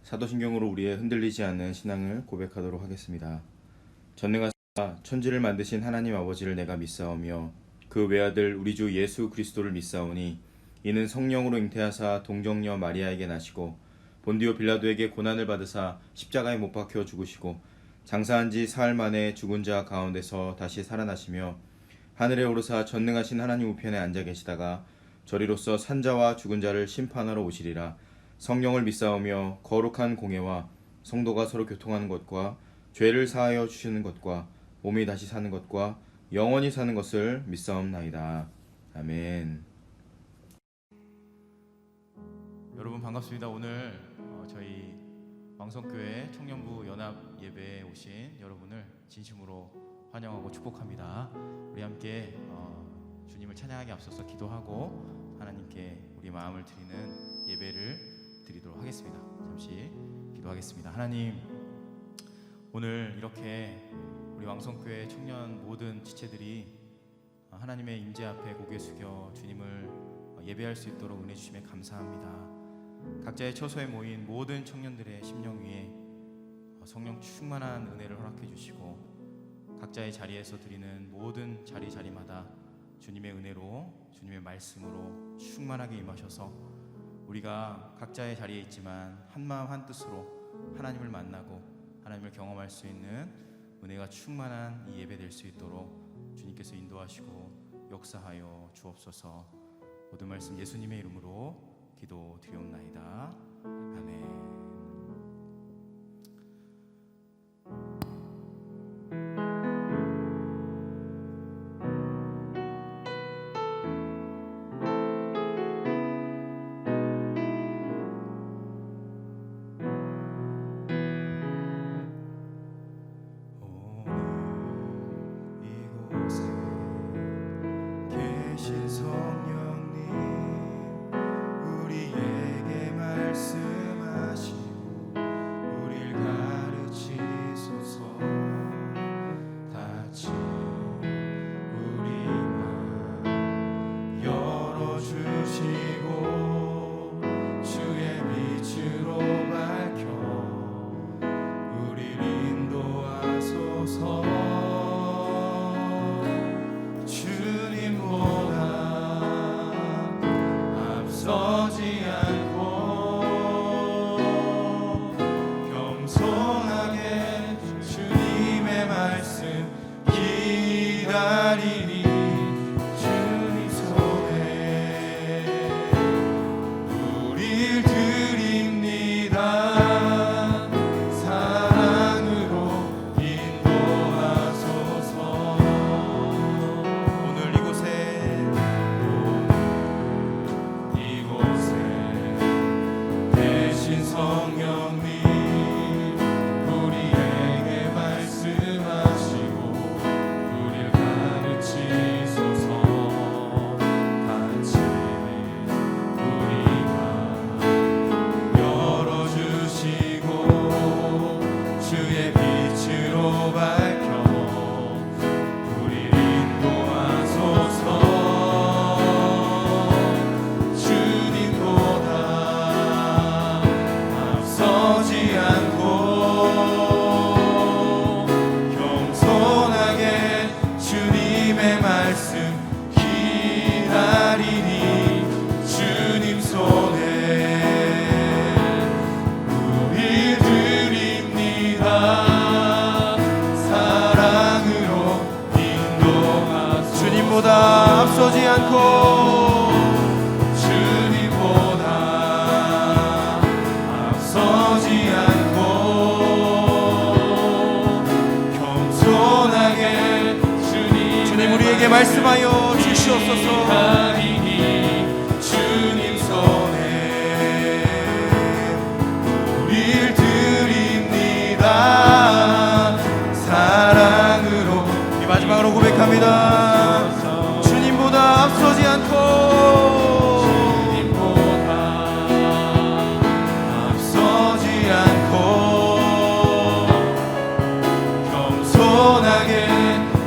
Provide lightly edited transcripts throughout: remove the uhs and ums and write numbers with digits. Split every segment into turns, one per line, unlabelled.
사도신경으로 우리의 흔들리지 않는 신앙을 고백하도록 하겠습니다. 전능하사 천지를 만드신 하나님 아버지를 내가 믿사오며 그 외아들 우리 주 예수 그리스도를 믿사오니 이는 성령으로 잉태하사 동정녀 마리아에게 나시고 본디오 빌라도에게 고난을 받으사 십자가에 못 박혀 죽으시고 장사한 지 사흘 만에 죽은 자 가운데서 다시 살아나시며 하늘에 오르사 전능하신 하나님 우편에 앉아 계시다가 저리로서 산자와 죽은 자를 심판하러 오시리라. 성령을 믿사오며 거룩한 공예와 성도가 서로 교통하는 것과 죄를 사하여 주시는 것과 몸이 다시 사는 것과 영원히 사는 것을 믿사옵나이다. 아멘.
여러분 반갑습니다. 오늘 저희 왕성교회 청년부 연합 예배에 오신 여러분을 진심으로 환영하고 축복합니다. 우리 함께 주님을 찬양하기 앞서서 기도하고 하나님께 우리 마음을 드리는 예배를 드리도록 하겠습니다. 잠시 기도하겠습니다. 하나님, 오늘 이렇게 우리 왕성교회 청년 모든 지체들이 하나님의 임재 앞에 고개 숙여 주님을 예배할 수 있도록 은혜 주심에 감사합니다. 각자의 처소에 모인 모든 청년들의 심령 위에 성령 충만한 은혜를 허락해 주시고 각자의 자리에서 드리는 모든 자리마다 주님의 은혜로 주님의 말씀으로 충만하게 임하셔서 우리가 각자의 자리에 있지만 한마음 한뜻으로 하나님을 만나고 하나님을 경험할 수 있는 은혜가 충만한 이 예배 될 수 있도록 주님께서 인도하시고 역사하여 주옵소서. 모든 말씀 예수님의 이름으로 기도드리옵나이다. 아멘.
주님보다 앞서지 않고 주님보다 앞서지 않고 겸손하게 주님 우리에게 말씀하여 주시옵소서. 주님 손에 우릴 드립니다. 사랑으로 이 마지막으로 고백합니다. 주님보다 앞서지 않고 앞서지 않고 겸손하게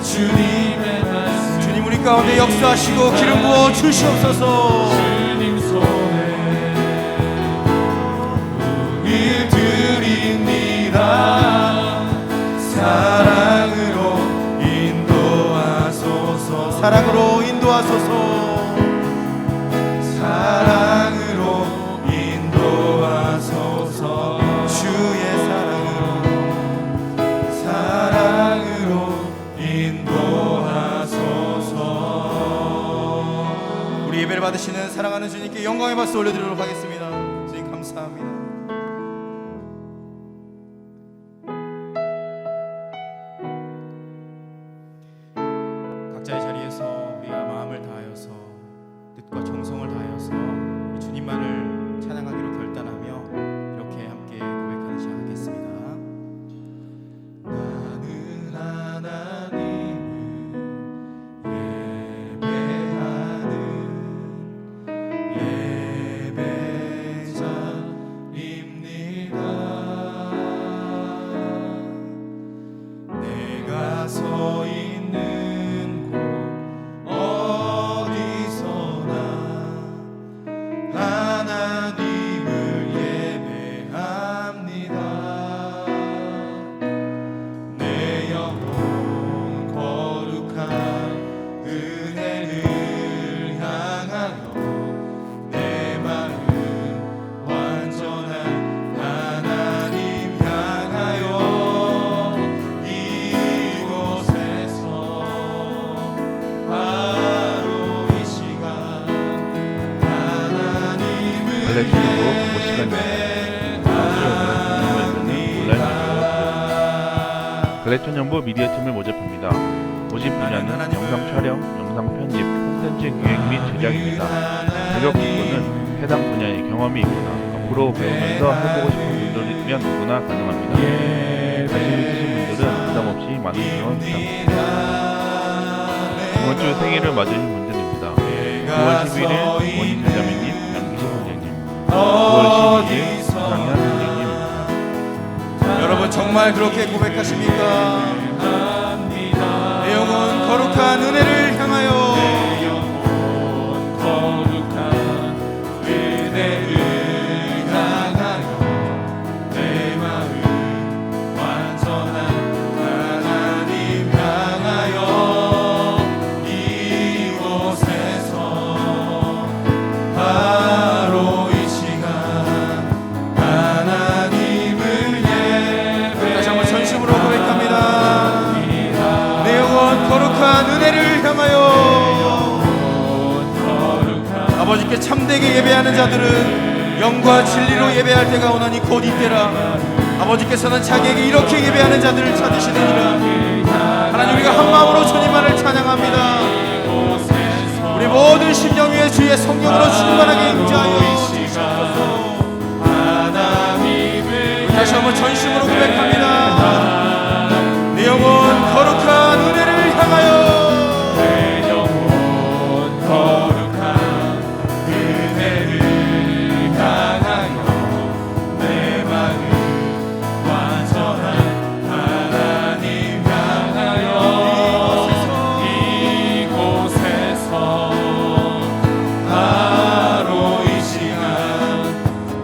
주님의 말씀 주님 우리 가운데 역사하시고 기름 부어 주시옵소서. 주님 손에 우릴 사랑으로 인도하소서
사랑으로 인도하소서
사랑으로 인도하소서 주의 사랑으로 인도하소서.
우리 예배를 받으시는 사랑하는 주님께 영광의 박수 올려드리도록 하겠습니다. 주님 감사합니다. 각자의 자리에서 우리가 마음을 다하여서 뜻과 정성을 다하여서 우리 주님만을 찬양하기로 결단하며 이렇게 함께 고백하는 시간 갖겠습니다.
나는 하나님을 예배하는 예배자입니다. 내가 서 있는 곳 어디서나 하나님을 예배합니다. 내 영혼 거룩한 은혜를 향하여 내 마음 완전한 하나님 향하여 이곳에서 바로 이 시간 하나님을
발레트리고 모시간입니다. 발레촌연부 미디어팀을 모집합니다. 모집 분야는 영상 촬영, 영상 편집, 콘텐츠 기획 및 제작입니다. 자격 요건은 해당 분야의 경험이 있거나 앞으로 배우면서 해보고 싶은 분들이면 누구나 가능합니다. 관심 있으신 분들은 부담 없이 많은 지원 부탁드립니다. 이번 주 생일을 맞으신 분들입니다. 9월 11일 원희철자매님, 양기식 선생님, 9월 12일 장현 선생님.
여러분 정말 그렇게 고백하십니까? 내 영혼 거룩한 은혜를 향하여
거룩한 은혜를 향하여 내 마음 완전한 하나님 향하여 이곳에서 바로 이 시간 하나님을
다시 한번 전심으로 고백합니다. 내 영혼 거룩한 은혜를 향하여 아버지께 참되게 예배하는 자들은 영과 진리로 예배할 때가 오나니 곧 이때라. 아버지께서는 자기에게 이렇게 예배하는 자들을 찾으시느니라. 하나님 우리가 한 마음으로 주님만을 찬양합니다. 우리 모든 심령 위에 주의 성령으로 충만하게 임재하여 주시옵소서. 다시 한번 전심으로 고백합니다. 내 영혼 거룩한 은혜를 향하여
내 영혼 거룩한 은혜를 향하여 내 마음 완전한 하나님 향하여 이곳에서 바로 이 시간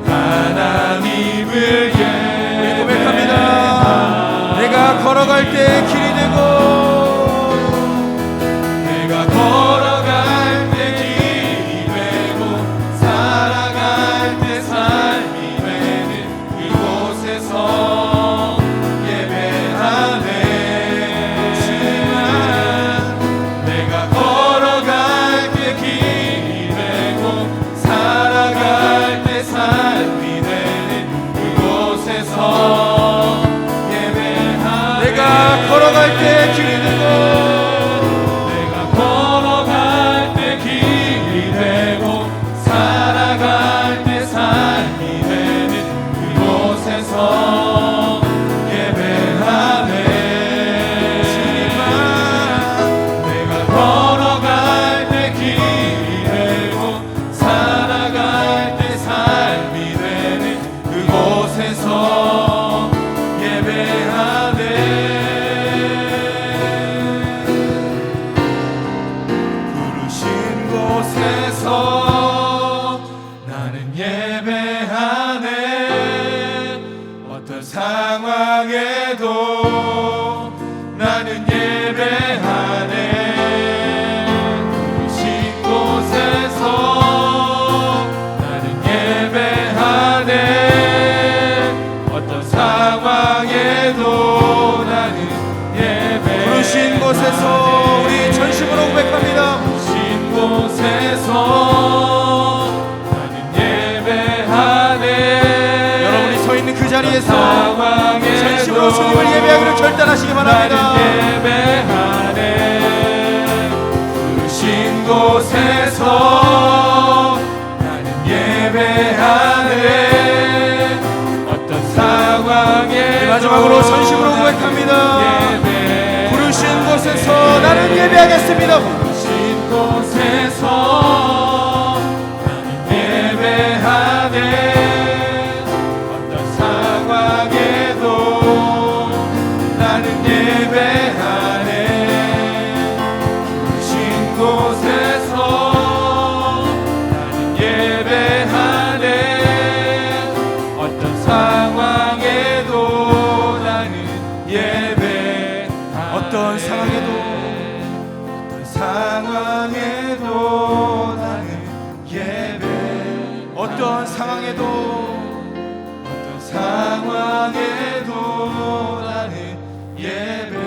하나님을
고백합니다.
나는 예배하네. 부르신 곳에서 나는 예배하네. 어떤 상황에도 나는 예배하네.
부르신 곳에서 우리 전심으로 고백합니다.
부르신 곳에서 나는 예배하네.
여러분이 서 있는 그 자리에서
상황에도
전심으로 주님을 예배하기를 결단하시기 바랍니다.
나는 예배하네. 부르신 곳에서 나는 예배하네. 어떤 상황에
마지막으로 전심으로 고백합니다. 부르신 곳에서 나는 예배하겠습니다.
부르신 곳에서 나는 예배하네. 어떤 상황에도 나는 예배하네. 부르신 곳에서 나는 예배하네. 어떤 상황에도 나는 예배하네.
어떤 상황에도 나는 예배. 어떤 상황에도
나는 예배하네.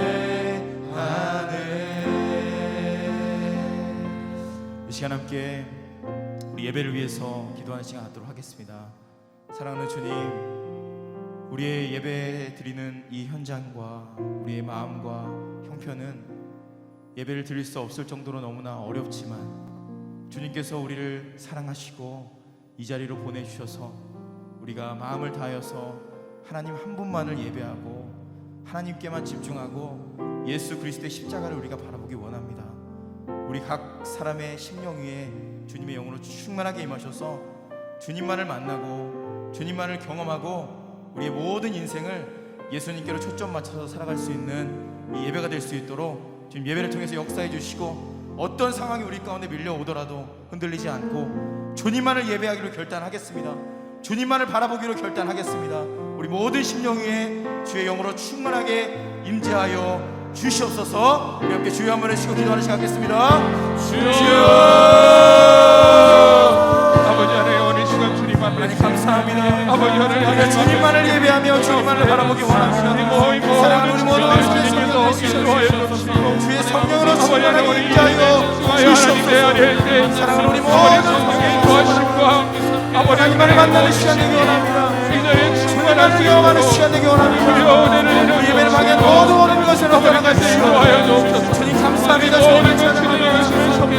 이 시간 함께 우리 예배를 위해서 기도하는 시간 갖도록 하겠습니다. 사랑하는 주님, 우리의 예배 드리는 이 현장과 우리의 마음과 형편은 예배를 드릴 수 없을 정도로 너무나 어렵지만 주님께서 우리를 사랑하시고 이 자리로 보내주셔서 우리가 마음을 다하여서 하나님 한 분만을 예배하고 하나님께만 집중하고 예수 그리스도의 십자가를 우리가 바라보기 원합니다. 우리 각 사람의 심령 위에 주님의 영으로 충만하게 임하셔서 주님만을 만나고 주님만을 경험하고 우리의 모든 인생을 예수님께로 초점 맞춰서 살아갈 수 있는 이 예배가 될 수 있도록 지금 예배를 통해서 역사해 주시고 어떤 상황이 우리 가운데 밀려오더라도 흔들리지 않고 주님만을 예배하기로 결단하겠습니다. 주님만을 바라보기로 결단하겠습니다. 우리 모든 심령 위에 주의 영으로 충만하게 임재하여 주시옵소서. 우리 함께 주여 한번 해주시고 기도하는 시간 갖겠습니다.
주여, 아버지 하나님, 오늘 시간 주님 앞에
하나님 감사합니다.
아버지 하나님,
주님만을 예배하며 주님만을 바라보기 원합니다. 사랑하는 우리 모든 주의 성령으로 충만하게 임재하여 주시옵소서. 사랑하는 우리 모든 하나님만을 만나는 시간 되기 원합니다. 충만하게 경험하는 시간 되기 원합니다. 우리 예배를 방해 모든 것을 떠나가 주시옵소서. 주님 감사합니다.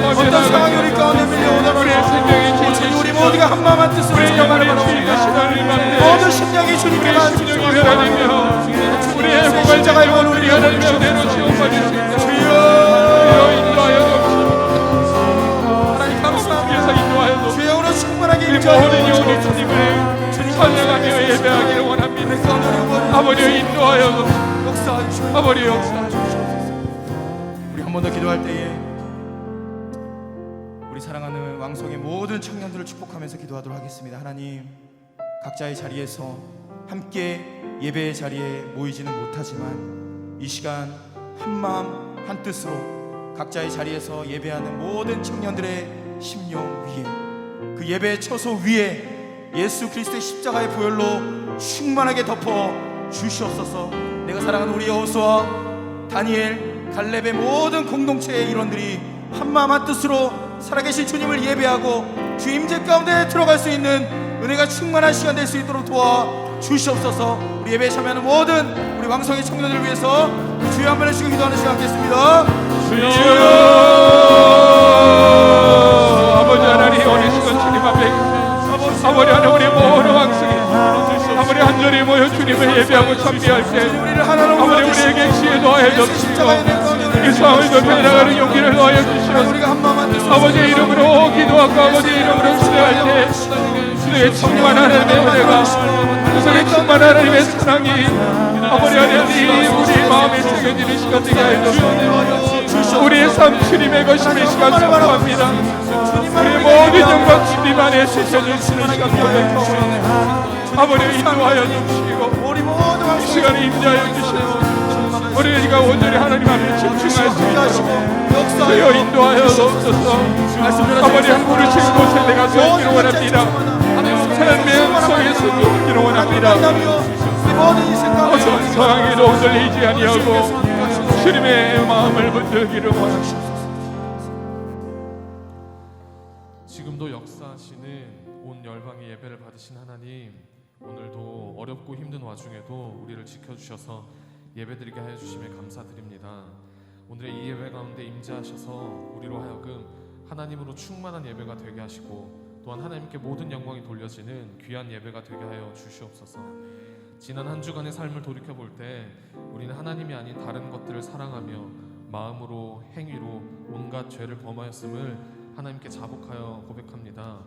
어떤 상황이 우리 가운데 밀려오더라도 주님 우리 모두가 한마음 한뜻으로 주님만을 바라봅니다. 모든 심령이 주님께만
우리의 목을
자가 이걸 우리
하나님의 은혜로 채워받을 수 있는
주여
인도하여
하나님 감사합니다.
인도하여
주의 영으로 충만하게
우리
임재하여
모든 영혼의 주님을 찬양하며 예배하기를 원합니다. 아버지 인도하여 아버지 역사하여
우리 한 번 더 기도할 때에 우리 사랑하는 왕성의 모든 청년들을 축복하면서 기도하도록 하겠습니다. 하나님, 각자의 자리에서 함께 예배의 자리에 모이지는 못하지만 이 시간 한마음 한뜻으로 각자의 자리에서 예배하는 모든 청년들의 심령 위에 그 예배의 처소 위에 예수 그리스도의 십자가의 보혈로 충만하게 덮어 주시옵소서. 내가 사랑하는 우리 여호수아, 다니엘, 갈렙의 모든 공동체의 일원들이 한마음 한뜻으로 살아계신 주님을 예배하고 주 임재 가운데 들어갈 수 있는 은혜가 충만한 시간 될 수 있도록 도와 주시옵소서. 우리 예배에 참여하는 모든 우리 왕성의 청년들을 위해서 주여 한번 해주시고 기도하는 시간 갖겠습니다.
주여, 아버지 하나님, 오늘 시간 주님 앞에 아버지 하나님, 우리 모든 왕성이 아버지 한절이 모여 주님을 예배하고 참배할 때 아버지 우리에게 지혜 더하여 주시고 이 상황을 좁혀나가는 용기를 더하여 주시옵소서. 아버지의 이름으로 기도하고 아버지의 이름으로 기도할 때 주의 충만한 하나님의 은혜가 주의 충만한 하나님의 사랑이 아버지 하나님 우리 마음에 새겨지는 시간 되게 하여 주시옵소서. 우리의 삶 주님의 것임의 시간 선포합니다. 우리 모든 영광 주님 안에 새겨주시는 시간 고백하옵니다. 아버지 인도하여 주시고 이 시간에 임재하여 주시고 우리가 온전히 하나님 앞에 집중할 수 있도록 주여 인도하여 주옵소서. 아버지 한 부르신 곳에 내가 서 있기를 원합니다. 삶의 음성에서 누우기를 원합니다. 어떤 상황에도 흔들리지 아니하고 주님의 마음을 붙들기를 원합니다.
지금도 역사하시는 온 열방의 예배를 받으신 하나님, 오늘도 어렵고 힘든 와중에도 우리를 지켜주셔서 예배드리게 하여 주심에 감사드립니다. 오늘의 이 예배 가운데 임재하셔서 우리로 하여금 하나님으로 충만한 예배가 되게 하시고 또한 하나님께 모든 영광이 돌려지는 귀한 예배가 되게 하여 주시옵소서. 지난 한 주간의 삶을 돌이켜볼 때 우리는 하나님이 아닌 다른 것들을 사랑하며 마음으로 행위로 온갖 죄를 범하였음을 하나님께 자복하여 고백합니다.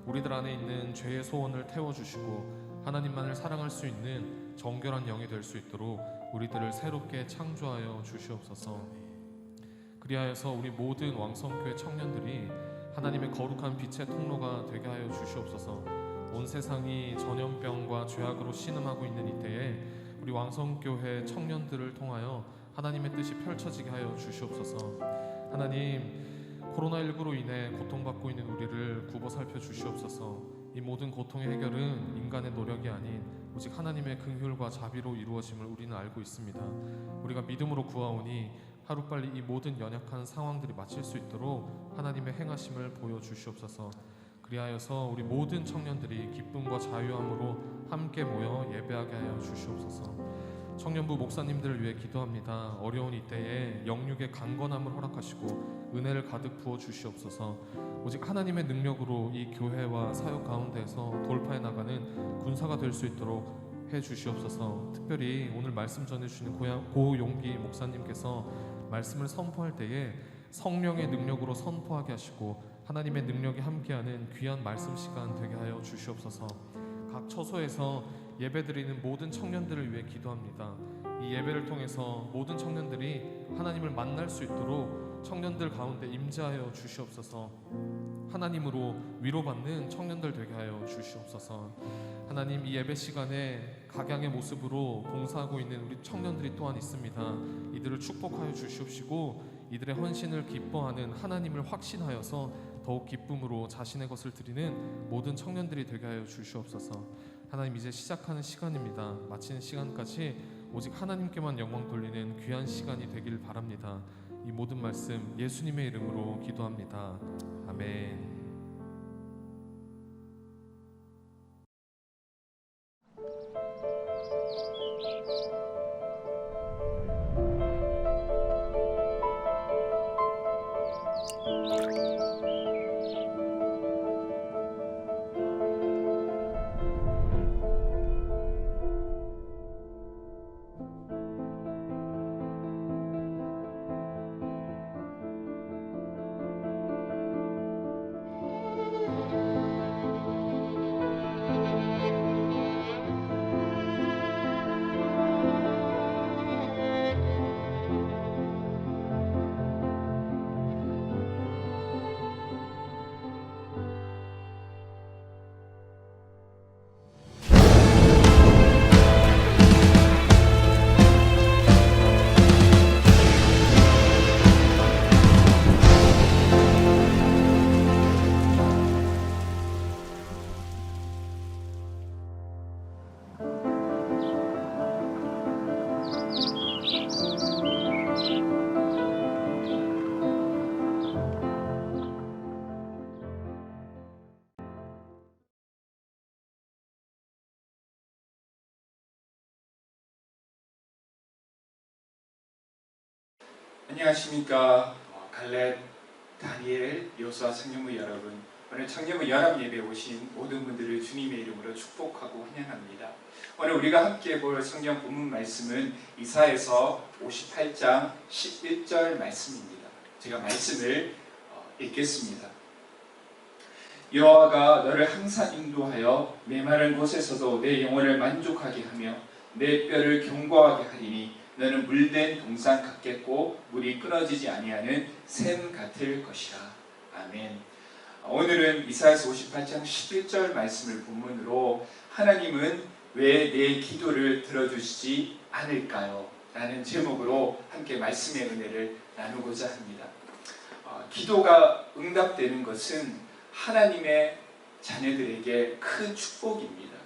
우리들 안에 있는 죄의 소원을 태워주시고 하나님만을 사랑할 수 있는 정결한 영이 될 수 있도록 우리들을 새롭게 창조하여 주시옵소서. 그리하여서 우리 모든 왕성교회 청년들이 하나님의 거룩한 빛의 통로가 되게 하여 주시옵소서. 온 세상이 전염병과 죄악으로 신음하고 있는 이때에 우리 왕성교회 청년들을 통하여 하나님의 뜻이 펼쳐지게 하여 주시옵소서. 하나님, 코로나19로 인해 고통받고 있는 우리를 굽어 살펴 주시옵소서. 이 모든 고통의 해결은 인간의 노력이 아닌 오직 하나님의 긍휼과 자비로 이루어짐을 우리는 알고 있습니다. 우리가 믿음으로 구하오니 하루빨리 이 모든 연약한 상황들이 마칠 수 있도록 하나님의 행하심을 보여주시옵소서. 그리하여서 우리 모든 청년들이 기쁨과 자유함으로 함께 모여 예배하게 하여 주시옵소서. 청년부 목사님들을 위해 기도합니다. 어려운 이때에 영육의 강건함을 허락하시고 은혜를 가득 부어 주시옵소서. 오직 하나님의 능력으로 이 교회와 사역 가운데서 돌파해 나가는 군사가 될 수 있도록 해 주시옵소서. 특별히 오늘 말씀 전해주시는 고용기 목사님께서 말씀을 선포할 때에 성령의 능력으로 선포하게 하시고 하나님의 능력이 함께하는 귀한 말씀 시간 되게 하여 주시옵소서. 각 처소에서 예배드리는 모든 청년들을 위해 기도합니다. 이 예배를 통해서 모든 청년들이 하나님을 만날 수 있도록 청년들 가운데 임재하여 주시옵소서. 하나님으로 위로받는 청년들 되게 하여 주시옵소서. 하나님, 이 예배 시간에 각양의 모습으로 봉사하고 있는 우리 청년들이 또한 있습니다. 이들을 축복하여 주시옵시고 이들의 헌신을 기뻐하는 하나님을 확신하여서 더욱 기쁨으로 자신의 것을 드리는 모든 청년들이 되게 하여 주시옵소서. 하나님, 이제 시작하는 시간입니다. 마치는 시간까지 오직 하나님께만 영광 돌리는 귀한 시간이 되길 바랍니다. 이 모든 말씀 예수님의 이름으로 기도합니다. 아멘.
안녕하십니까. 갈렛, 다니엘, 요수아 청년부 여러분, 오늘 청년부 연합 예배에 오신 모든 분들을 주님의 이름으로 축복하고 환영합니다. 오늘 우리가 함께 볼 성경 본문 말씀은 이사야서 58장 11절 말씀입니다. 제가 말씀을 읽겠습니다. 여호와가 너를 항상 인도하여 메마른 곳에서도 내 영혼을 만족하게 하며 내 뼈를 견고하게 하리니 너는 물된 동산 같겠고 물이 끊어지지 아니하는 샘 같을 것이라. 아멘. 오늘은 이사야서 58장 11절 말씀을 본문으로 하나님은 왜 내 기도를 들어주시지 않을까요? 라는 제목으로 함께 말씀의 은혜를 나누고자 합니다. 기도가 응답되는 것은 하나님의 자녀들에게 큰 축복입니다.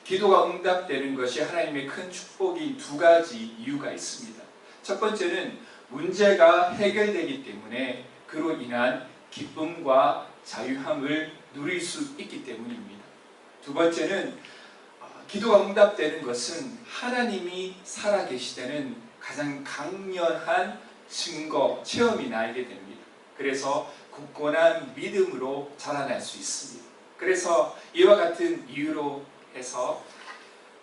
기도가 응답되는 것이 하나님의 큰 축복이 두 가지 이유가 있습니다. 첫 번째는 문제가 해결되기 때문에 그로 인한 기쁨과 자유함을 누릴 수 있기 때문입니다. 두 번째는 기도가 응답되는 것은 하나님이 살아계시다는 가장 강렬한 증거, 체험이 나게 됩니다. 그래서 굳건한 믿음으로 자라날 수 있습니다. 그래서 이와 같은 이유로 해서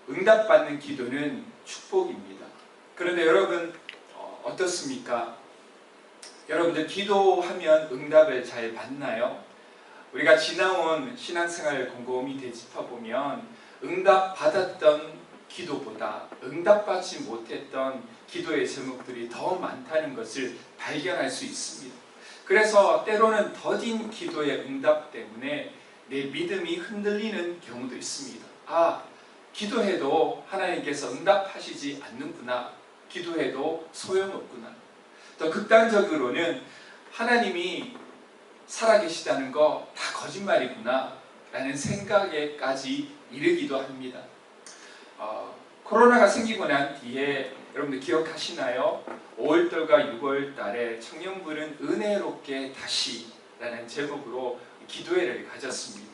응답받는 기도는 축복입니다. 그런데 여러분 어떻습니까? 여러분들 기도하면 응답을 잘 받나요? 우리가 지나온 신앙생활 곰곰이 되짚어보면 응답받았던 기도보다 응답받지 못했던 기도의 제목들이 더 많다는 것을 발견할 수 있습니다. 그래서 때로는 더딘 기도의 응답 때문에 내 믿음이 흔들리는 경우도 있습니다. 기도해도 하나님께서 응답하시지 않는구나. 기도해도 소용없구나. 더 극단적으로는 하나님이 살아계시다는 거 다 거짓말이구나 라는 생각에까지 이르기도 합니다. 코로나가 생기고 난 뒤에 여러분들 기억하시나요? 5월달과 6월달에 청년부는 은혜롭게 다시 라는 제목으로 기도회를 가졌습니다.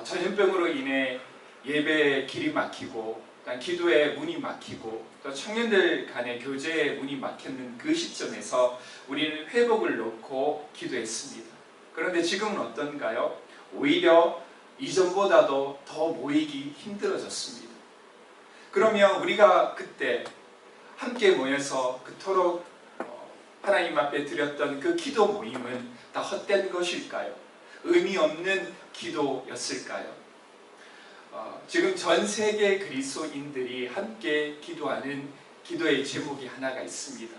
전염병으로 인해 예배의 길이 막히고 기도의 문이 막히고 또 청년들 간의 교제의 문이 막혔는 그 시점에서 우리는 회복을 놓고 기도했습니다. 그런데 지금은 어떤가요? 오히려 이전보다도 더 모이기 힘들어졌습니다. 그러면 우리가 그때 함께 모여서 그토록 하나님 앞에 드렸던 그 기도 모임은 다 헛된 것일까요? 의미 없는 기도였을까요? 지금 전 세계 그리스도인들이 함께 기도하는 기도의 제목이 하나가 있습니다.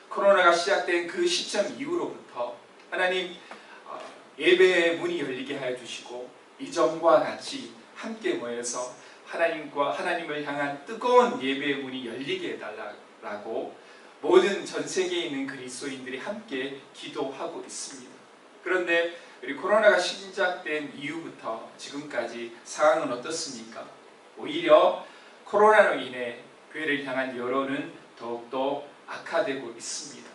코로나가 시작된 그 시점 이후로부터 하나님 예배의 문이 열리게 하여 주시고 이전과 같이 함께 모여서 하나님을 향한 뜨거운 예배의 문이 열리게 해달라고 모든 전 세계에 있는 그리스도인들이 함께 기도하고 있습니다. 그런데 우리 코로나가 시작된 이후부터 지금까지 상황은 어떻습니까? 오히려 코로나로 인해 교회를 향한 여론은 더욱더 악화되고 있습니다.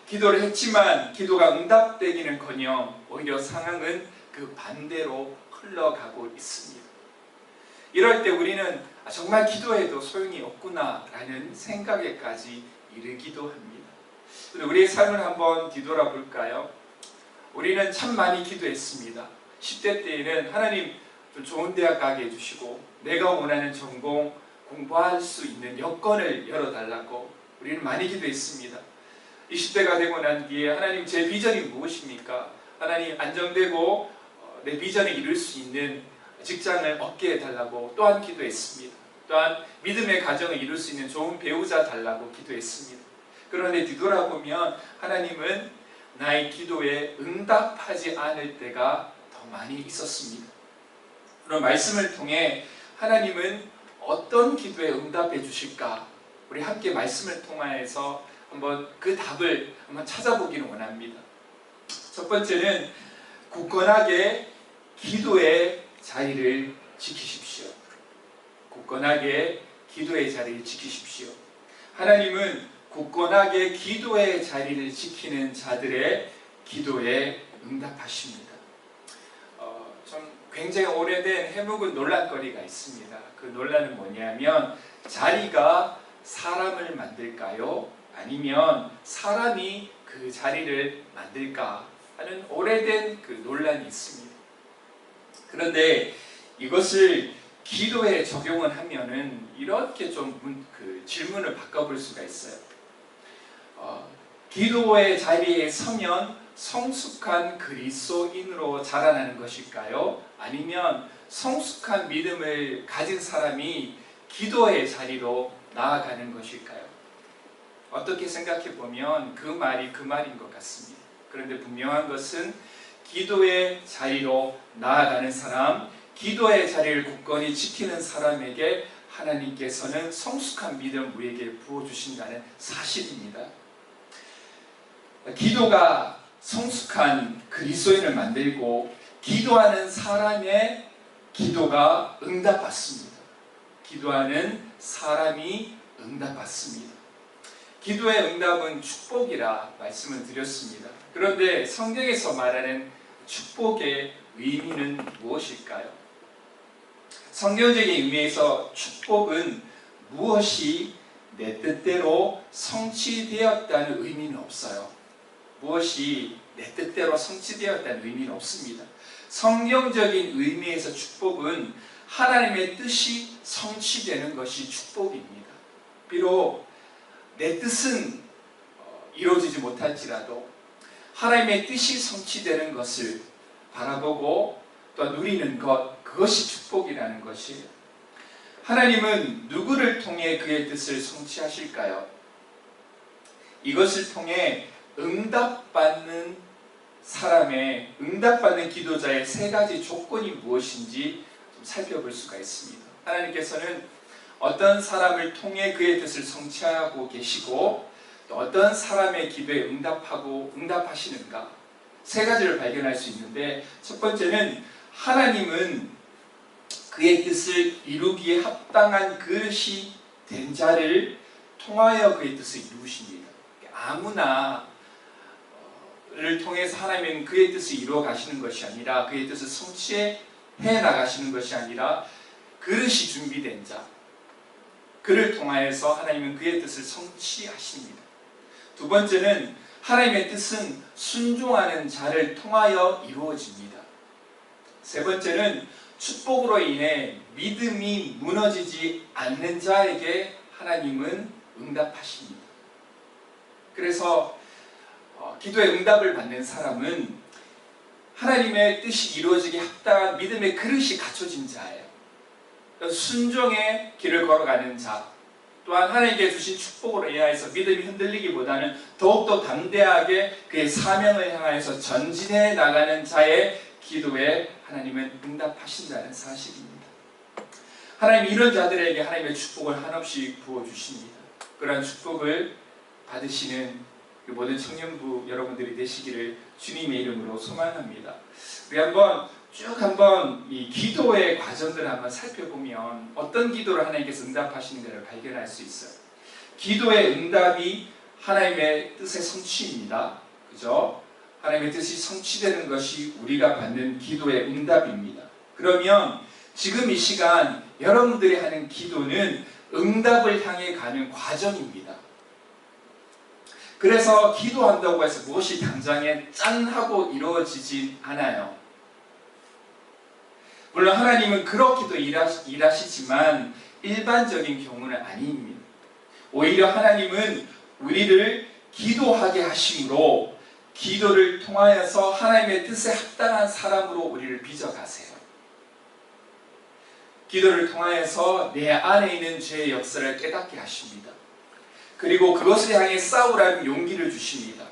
기도를 했지만 기도가 응답되기는커녕 오히려 상황은 그 반대로 흘러가고 있습니다. 이럴 때 우리는 정말 기도해도 소용이 없구나라는 생각에까지 이르기도 합니다. 우리의 삶을 한번 뒤돌아볼까요? 우리는 참 많이 기도했습니다. 10대 때에는 하나님 좀 좋은 대학 가게 해주시고 내가 원하는 전공 공부할 수 있는 여건을 열어달라고 우리는 많이 기도했습니다. 20대가 되고 난 뒤에 하나님 제 비전이 무엇입니까? 하나님 안정되고 내 비전을 이룰 수 있는 직장을 얻게 해달라고 또한 기도했습니다. 또한 믿음의 가정을 이룰 수 있는 좋은 배우자 달라고 기도했습니다. 그런데 뒤돌아보면 하나님은 나의 기도에 응답하지 않을 때가 더 많이 있었습니다. 그런 말씀을 통해 하나님은 어떤 기도에 응답해 주실까? 우리 함께 말씀을 통하여서 한번 그 답을 한번 찾아보기를 원합니다. 첫 번째는 굳건하게 기도의 자리를 지키십시오. 굳건하게 기도의 자리를 지키십시오. 하나님은 굳건하게 기도의 자리를 지키는 자들의 기도에 응답하십니다. 좀 굉장히 오래된 해묵은 논란거리가 있습니다. 그 논란은 뭐냐면 자리가 사람을 만들까요? 아니면 사람이 그 자리를 만들까 하는 오래된 그 논란이 있습니다. 그런데 이것을 기도에 적용을 하면은 이렇게 좀 질문을 바꿔볼 수가 있어요. 기도의 자리에 서면 성숙한 그리스도인으로 자라나는 것일까요? 아니면 성숙한 믿음을 가진 사람이 기도의 자리로 나아가는 것일까요? 어떻게 생각해 보면 그 말이 그 말인 것 같습니다. 그런데 분명한 것은 기도의 자리로 나아가는 사람, 기도의 자리를 굳건히 지키는 사람에게 하나님께서는 성숙한 믿음 우리에게 부어주신다는 사실입니다. 기도가 성숙한 그리스도인을 만들고 기도하는 사람의 기도가 응답받습니다. 기도하는 사람이 응답받습니다. 기도의 응답은 축복이라 말씀을 드렸습니다. 그런데 성경에서 말하는 축복의 의미는 무엇일까요? 성경적인 의미에서 축복은 무엇이 내 뜻대로 성취되었다는 의미는 없어요. 무엇이 내 뜻대로 성취되었다는 의미는 없습니다. 성경적인 의미에서 축복은 하나님의 뜻이 성취되는 것이 축복입니다. 비록 내 뜻은 이루어지지 못할지라도 하나님의 뜻이 성취되는 것을 바라보고 또 누리는 것, 그것이 축복이라는 것이에요. 하나님은 누구를 통해 그의 뜻을 성취하실까요? 이것을 통해 응답받는 사람의, 응답받는 기도자의 세 가지 조건이 무엇인지 좀 살펴볼 수가 있습니다. 하나님께서는 어떤 사람을 통해 그의 뜻을 성취하고 계시고 또 어떤 사람의 기도에 응답하시는가, 세 가지를 발견할 수 있는데, 첫 번째는 하나님은 그의 뜻을 이루기에 합당한 그릇이 된 자를 통하여 그의 뜻을 이루십니다. 아무나를 통해서 하나님은 그의 뜻을 이루어 가시는 것이 아니라, 그의 뜻을 성취해 나가시는 것이 아니라 그릇이 준비된 자, 그를 통하여서 하나님은 그의 뜻을 성취하십니다. 두 번째는 하나님의 뜻은 순종하는 자를 통하여 이루어집니다. 세 번째는 축복으로 인해 믿음이 무너지지 않는 자에게 하나님은 응답하십니다. 그래서 기도의 응답을 받는 사람은 하나님의 뜻이 이루어지게 합당한 믿음의 그릇이 갖춰진 자예요. 순종의 길을 걸어가는 자, 또한 하나님께 주신 축복으로 인하여서 믿음이 흔들리기보다는 더욱더 담대하게 그의 사명을 향하여서 전진해 나가는 자의 기도에 하나님은 응답하신다는 사실입니다. 하나님 이런 자들에게 하나님의 축복을 한없이 부어주십니다. 그러한 축복을 받으시는 모든 청년부 여러분들이 되시기를 주님의 이름으로 소망합니다. 우리 한번 이 기도의 과정들을 한번 살펴보면 어떤 기도를 하나님께서 응답하시는가를 발견할 수 있어요. 기도의 응답이 하나님의 뜻의 성취입니다. 그죠? 하나님의 뜻이 성취되는 것이 우리가 받는 기도의 응답입니다. 그러면 지금 이 시간 여러분들이 하는 기도는 응답을 향해 가는 과정입니다. 그래서 기도한다고 해서 무엇이 당장에 짠 하고 이루어지진 않아요. 물론 하나님은 그렇게도 일하시지만 일반적인 경우는 아닙니다. 오히려 하나님은 우리를 기도하게 하심으로 기도를 통하여서 하나님의 뜻에 합당한 사람으로 우리를 빚어가세요. 기도를 통하여서 내 안에 있는 죄의 역사를 깨닫게 하십니다. 그리고 그것을 향해 싸우라는 용기를 주십니다.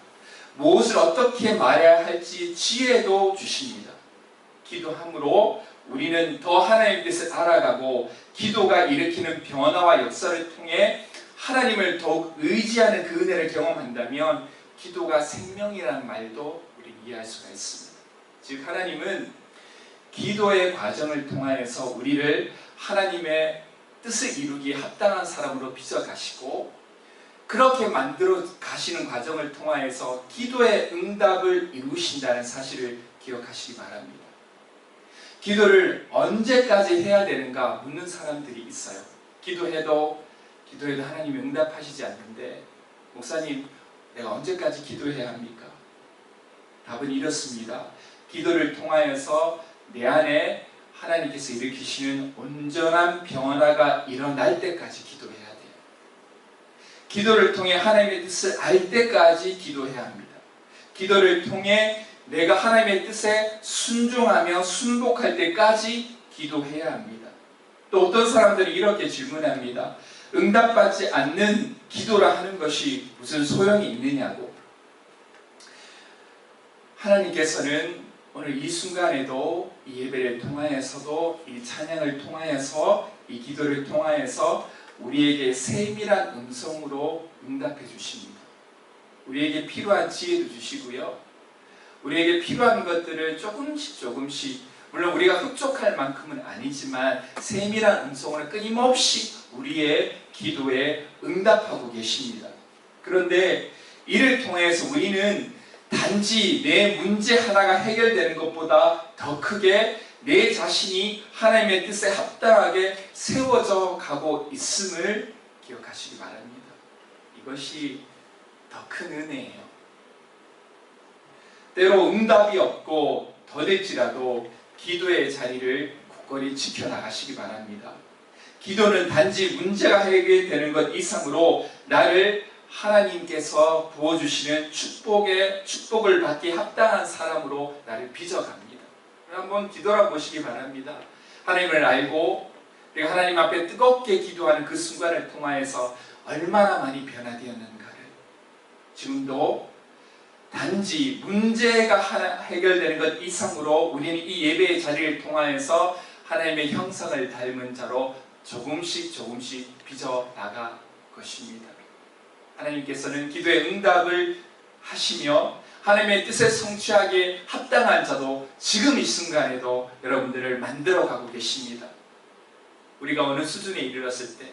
무엇을 어떻게 말해야 할지 지혜도 주십니다. 기도함으로 우리는 더 하나님의 뜻을 알아가고 기도가 일으키는 변화와 역사를 통해 하나님을 더욱 의지하는 그 은혜를 경험한다면 기도가 생명이라는 말도 우리 이해할 수가 있습니다. 즉 하나님은 기도의 과정을 통하여서 우리를 하나님의 뜻을 이루기에 합당한 사람으로 빚어가시고 그렇게 만들어 가시는 과정을 통하여서 기도의 응답을 이루신다는 사실을 기억하시기 바랍니다. 기도를 언제까지 해야 되는가 묻는 사람들이 있어요. 기도해도 하나님이 응답하시지 않는데 목사님 내가 언제까지 기도해야 합니까? 답은 이렇습니다. 기도를 통하여서 내 안에 하나님께서 일으키시는 온전한 변화가 일어날 때까지 기도해야 돼요. 기도를 통해 하나님의 뜻을 알 때까지 기도해야 합니다. 기도를 통해 내가 하나님의 뜻에 순종하며 순복할 때까지 기도해야 합니다. 또 어떤 사람들이 이렇게 질문합니다. 응답받지 않는 기도라 하는 것이 무슨 소용이 있느냐고. 하나님께서는 오늘 이 순간에도 이 예배를 통하여서도 이 찬양을 통하여서 이 기도를 통하여서 우리에게 세밀한 음성으로 응답해 주십니다. 우리에게 필요한 지혜도 주시고요. 우리에게 필요한 것들을 조금씩 물론 우리가 흡족할 만큼은 아니지만 세밀한 음성으로 끊임없이 우리의 기도에 응답하고 계십니다. 그런데 이를 통해서 우리는 단지 내 문제 하나가 해결되는 것보다 더 크게 내 자신이 하나님의 뜻에 합당하게 세워져 가고 있음을 기억하시기 바랍니다. 이것이 더 큰 은혜예요. 때로 응답이 없고 더딜지라도 기도의 자리를 굳건히 지켜나가시기 바랍니다. 기도는 단지 문제가 해결되는 것 이상으로 나를 하나님께서 부어주시는 축복을 받기 합당한 사람으로 나를 빚어갑니다. 한번 뒤돌아보시기 바랍니다. 하나님을 알고 내가 하나님 앞에 뜨겁게 기도하는 그 순간을 통하여서 얼마나 많이 변화되었는가를 지금도 단지 문제가 해결되는 것 이상으로 우리는 이 예배의 자리를 통하여서 하나님의 형상을 닮은 자로 조금씩 빚어나갈 것입니다. 하나님께서는 기도의 응답을 하시며 하나님의 뜻에 성취하기에 합당한 자도 지금 이 순간에도 여러분들을 만들어가고 계십니다. 우리가 어느 수준에 이르렀을 때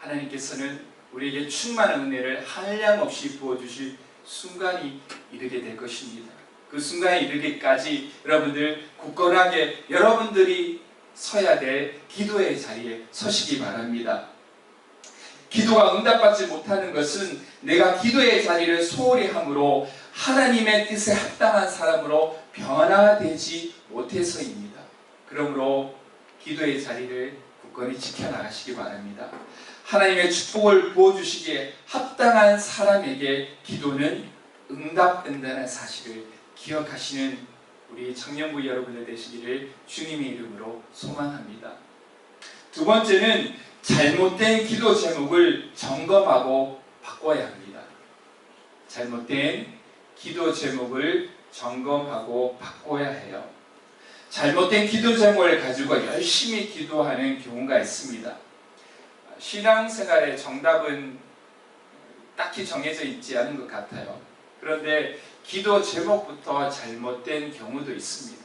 하나님께서는 우리에게 충만한 은혜를 한량없이 부어주실 순간이 이르게 될 것입니다. 그 순간에 이르기까지 여러분들 굳건하게 여러분들이 서야 될 기도의 자리에 서시기 바랍니다. 기도가 응답받지 못하는 것은 내가 기도의 자리를 소홀히 함으로 하나님의 뜻에 합당한 사람으로 변화되지 못해서입니다. 그러므로 기도의 자리를 굳건히 지켜나가시기 바랍니다. 하나님의 축복을 부어주시기에 합당한 사람에게 기도는 응답된다는 사실을 기억하시는 우리 청년부 여러분들 되시기를 주님의 이름으로 소망합니다. 두 번째는 잘못된 기도 제목을 점검하고 바꿔야 합니다. 잘못된 기도 제목을 점검하고 바꿔야 해요. 잘못된 기도 제목을 가지고 열심히 기도하는 경우가 있습니다. 신앙생활의 정답은 딱히 정해져 있지 않은 것 같아요. 그런데 기도 제목부터 잘못된 경우도 있습니다.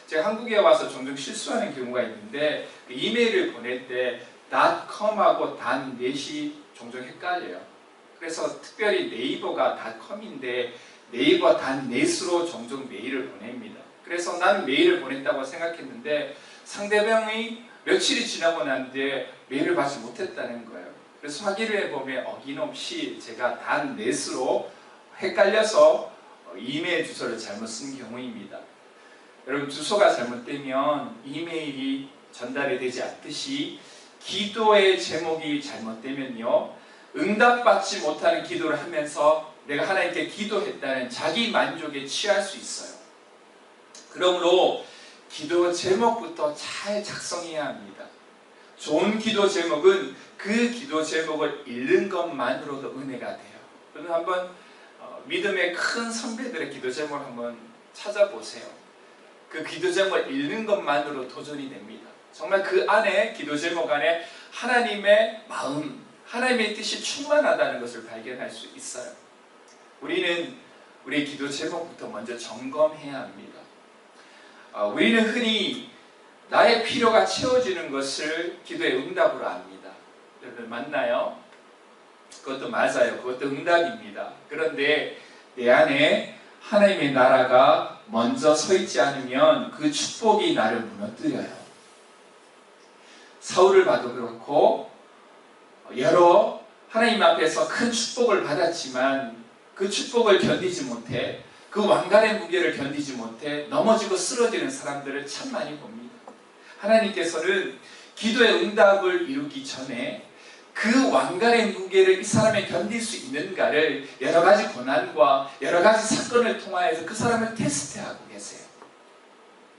제가 한국에 와서 종종 실수하는 경우가 있는데 이메일을 보낼 때 .com하고 .net이 종종 헷갈려요. 그래서 특별히 네이버가 .com인데 네이버 .net으로 종종 메일을 보냅니다. 그래서 난 메일을 보냈다고 생각했는데 상대방이 며칠이 지나고 난뒤에 메일을 받지 못했다는 거예요. 그래서 확인을 해보면 어김없이 제가 .net으로 헷갈려서 이메일 주소를 잘못 쓴 경우입니다. 여러분 주소가 잘못되면 이메일이 전달이 되지 않듯이 기도의 제목이 잘못되면요 응답받지 못하는 기도를 하면서 내가 하나님께 기도했다는 자기 만족에 취할 수 있어요. 그러므로 기도 제목부터 잘 작성해야 합니다. 좋은 기도 제목은 그 기도 제목을 읽는 것만으로도 은혜가 돼요. 여러분 한번 믿음의 큰 선배들의 기도 제목을 한번 찾아보세요. 그 기도 제목을 읽는 것만으로 도전이 됩니다. 정말 그 안에 기도 제목 안에 하나님의 마음, 하나님의 뜻이 충만하다는 것을 발견할 수 있어요. 우리는 우리의 기도 제목부터 먼저 점검해야 합니다. 우리는 흔히 나의 필요가 채워지는 것을 기도의 응답으로 압니다. 여러분 맞나요? 그것도 맞아요. 그것도 응답입니다. 그런데 내 안에 하나님의 나라가 먼저 서 있지 않으면 그 축복이 나를 무너뜨려요. 사울을 봐도 그렇고 여러 하나님 앞에서 큰 축복을 받았지만 그 축복을 견디지 못해 그 왕관의 무게를 견디지 못해 넘어지고 쓰러지는 사람들을 참 많이 봅니다. 하나님께서는 기도의 응답을 이루기 전에 그 왕관의 무게를 이 사람이 견딜 수 있는가를 여러 가지 고난과 여러 가지 사건을 통하여서 그 사람을 테스트하고 계세요.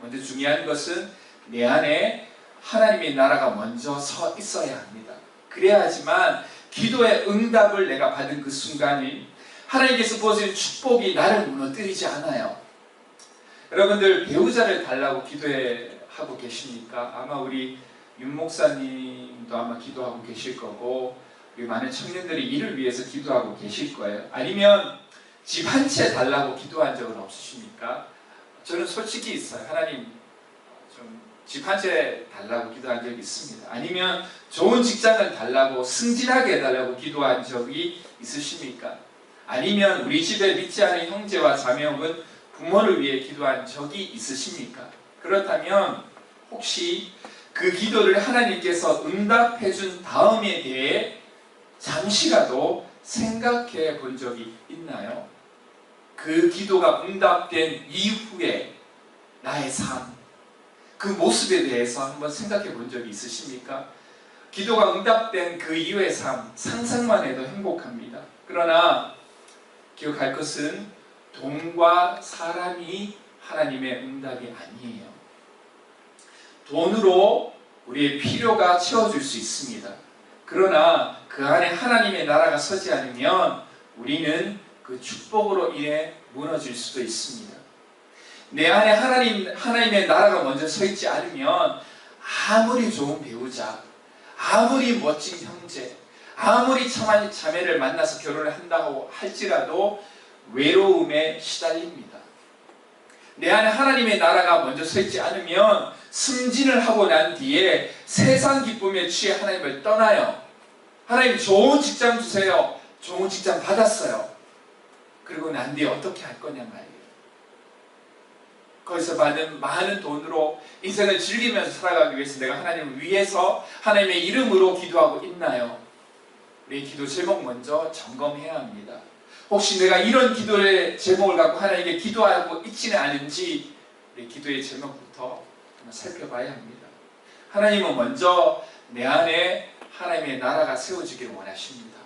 먼저 중요한 것은 내 안에 하나님의 나라가 먼저 서 있어야 합니다. 그래야지만 기도의 응답을 내가 받은 그 순간이 하나님께서 부어주신 축복이 나를 무너뜨리지 않아요. 여러분들 배우자를 달라고 기도하고 계십니까? 아마 우리 윤 목사님도 아마 기도하고 계실 거고 우리 많은 청년들이 이를 위해서 기도하고 계실 거예요. 아니면 집 한 채 달라고 기도한 적은 없으십니까? 저는 솔직히 있어요. 하나님 좀 집 한 채 달라고 기도한 적이 있습니다. 아니면 좋은 직장을 달라고 승진하게 해달라고 기도한 적이 있으십니까? 아니면 우리 집에 믿지 않은 형제와 자매 혹은 부모를 위해 기도한 적이 있으십니까? 그렇다면 혹시 그 기도를 하나님께서 응답해 준 다음에 대해 잠시라도 생각해 본 적이 있나요? 그 기도가 응답된 이후에 나의 삶, 그 모습에 대해서 한번 생각해 본 적이 있으십니까? 기도가 응답된 그 이후의 삶, 상상만 해도 행복합니다. 그러나 기억할 것은 돈과 사람이 하나님의 응답이 아니에요. 돈으로 우리의 필요가 채워질 수 있습니다. 그러나 그 안에 하나님의 나라가 서지 않으면 우리는 그 축복으로 인해 무너질 수도 있습니다. 내 안에 하나님의 나라가 먼저 서 있지 않으면 아무리 좋은 배우자, 아무리 멋진 형제, 아무리 참한 자매를 만나서 결혼을 한다고 할지라도 외로움에 시달립니다. 내 안에 하나님의 나라가 먼저 서 있지 않으면 승진을 하고 난 뒤에 세상 기쁨에 취해 하나님을 떠나요. 하나님 좋은 직장 주세요. 좋은 직장 받았어요. 그리고 난 뒤에 어떻게 할 거냐 말이에요. 거기서 받은 많은 돈으로 인생을 즐기면서 살아가기 위해서 내가 하나님을 위해서 하나님의 이름으로 기도하고 있나요? 우리 기도 제목 먼저 점검해야 합니다. 혹시 내가 이런 기도의 제목을 갖고 하나님께 기도하고 있지는 않은지 우리 기도의 제목부터 한번 살펴봐야 합니다. 하나님은 먼저 내 안에 하나님의 나라가 세워지기를 원하십니다.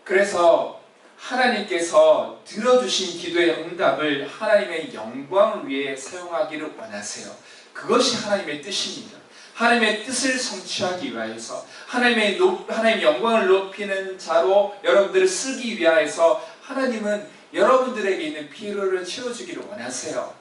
그래서 하나님께서 들어주신 기도의 응답을 하나님의 영광을 위해 사용하기를 원하세요. 그것이 하나님의 뜻입니다. 하나님의 뜻을 성취하기 위해서 하나님의 영광을 높이는 자로 여러분들을 쓰기 위해서 하나님은 여러분들에게 있는 필요를 채워주기를 원하세요.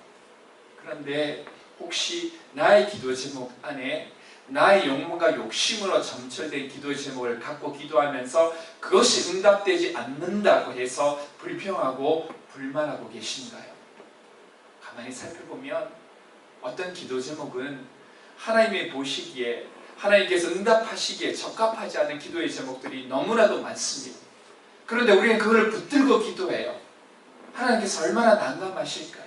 그런데 혹시 나의 기도 제목 안에 나의 욕망과 욕심으로 점철된 기도의 제목을 갖고 기도하면서 그것이 응답되지 않는다고 해서 불평하고 불만하고 계신가요? 가만히 살펴보면 어떤 기도 제목은 하나님이 보시기에 하나님께서 응답하시기에 적합하지 않은 기도의 제목들이 너무나도 많습니다. 그런데 우리는 그걸 붙들고 기도해요. 하나님께서 얼마나 난감하실까요?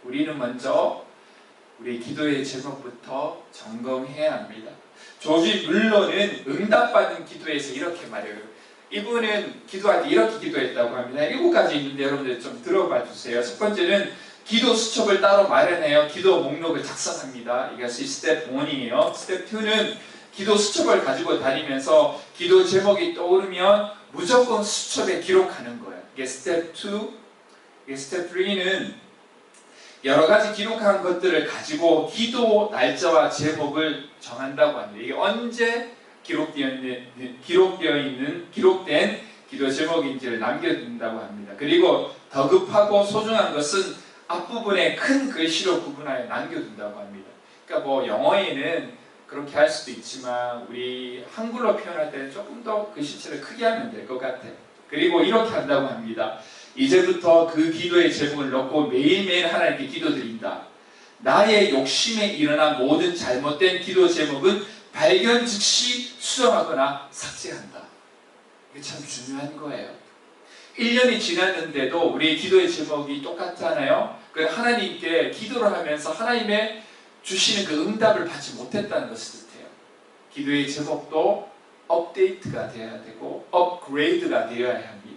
우리는 먼저 우리 기도의 제목부터 점검해야 합니다. 조지 뮬러는 응답받은 기도에서 이렇게 말해요. 이분은 기도할 때 이렇게 기도했다고 합니다. 7가지 있는데 여러분들 좀 들어봐 주세요. 첫 번째는 기도 수첩을 따로 마련해요. 기도 목록을 작성합니다. 이것이 스텝 1이에요. 스텝 2는 기도 수첩을 가지고 다니면서 기도 제목이 떠오르면 무조건 수첩에 기록하는 거예요. 이게 스텝 2. 이게 스텝 3는 여러 가지 기록한 것들을 가지고 기도 날짜와 제목을 정한다고 합니다. 이게 언제 기록된 기도 제목인지를 남겨둔다고 합니다. 그리고 더 급하고 소중한 것은 앞부분에 큰 글씨로 구분하여 남겨둔다고 합니다. 그러니까 뭐 영어에는 그렇게 할 수도 있지만 우리 한글로 표현할 때는 조금 더 글씨체를 크게 하면 될 것 같아요. 그리고 이렇게 한다고 합니다. 이제부터 그 기도의 제목을 넣고 매일매일 하나님께 기도드린다. 나의 욕심에 일어난 모든 잘못된 기도 제목은 발견 즉시 수정하거나 삭제한다. 이게 참 중요한 거예요. 1년이 지났는데도 우리의 기도의 제목이 똑같잖아요. 하나님께 기도를 하면서 하나님의 주시는 그 응답을 받지 못했다는 것을 뜻해요. 기도의 제목도 업데이트가 되어야 되고 업그레이드가 되어야 합니다.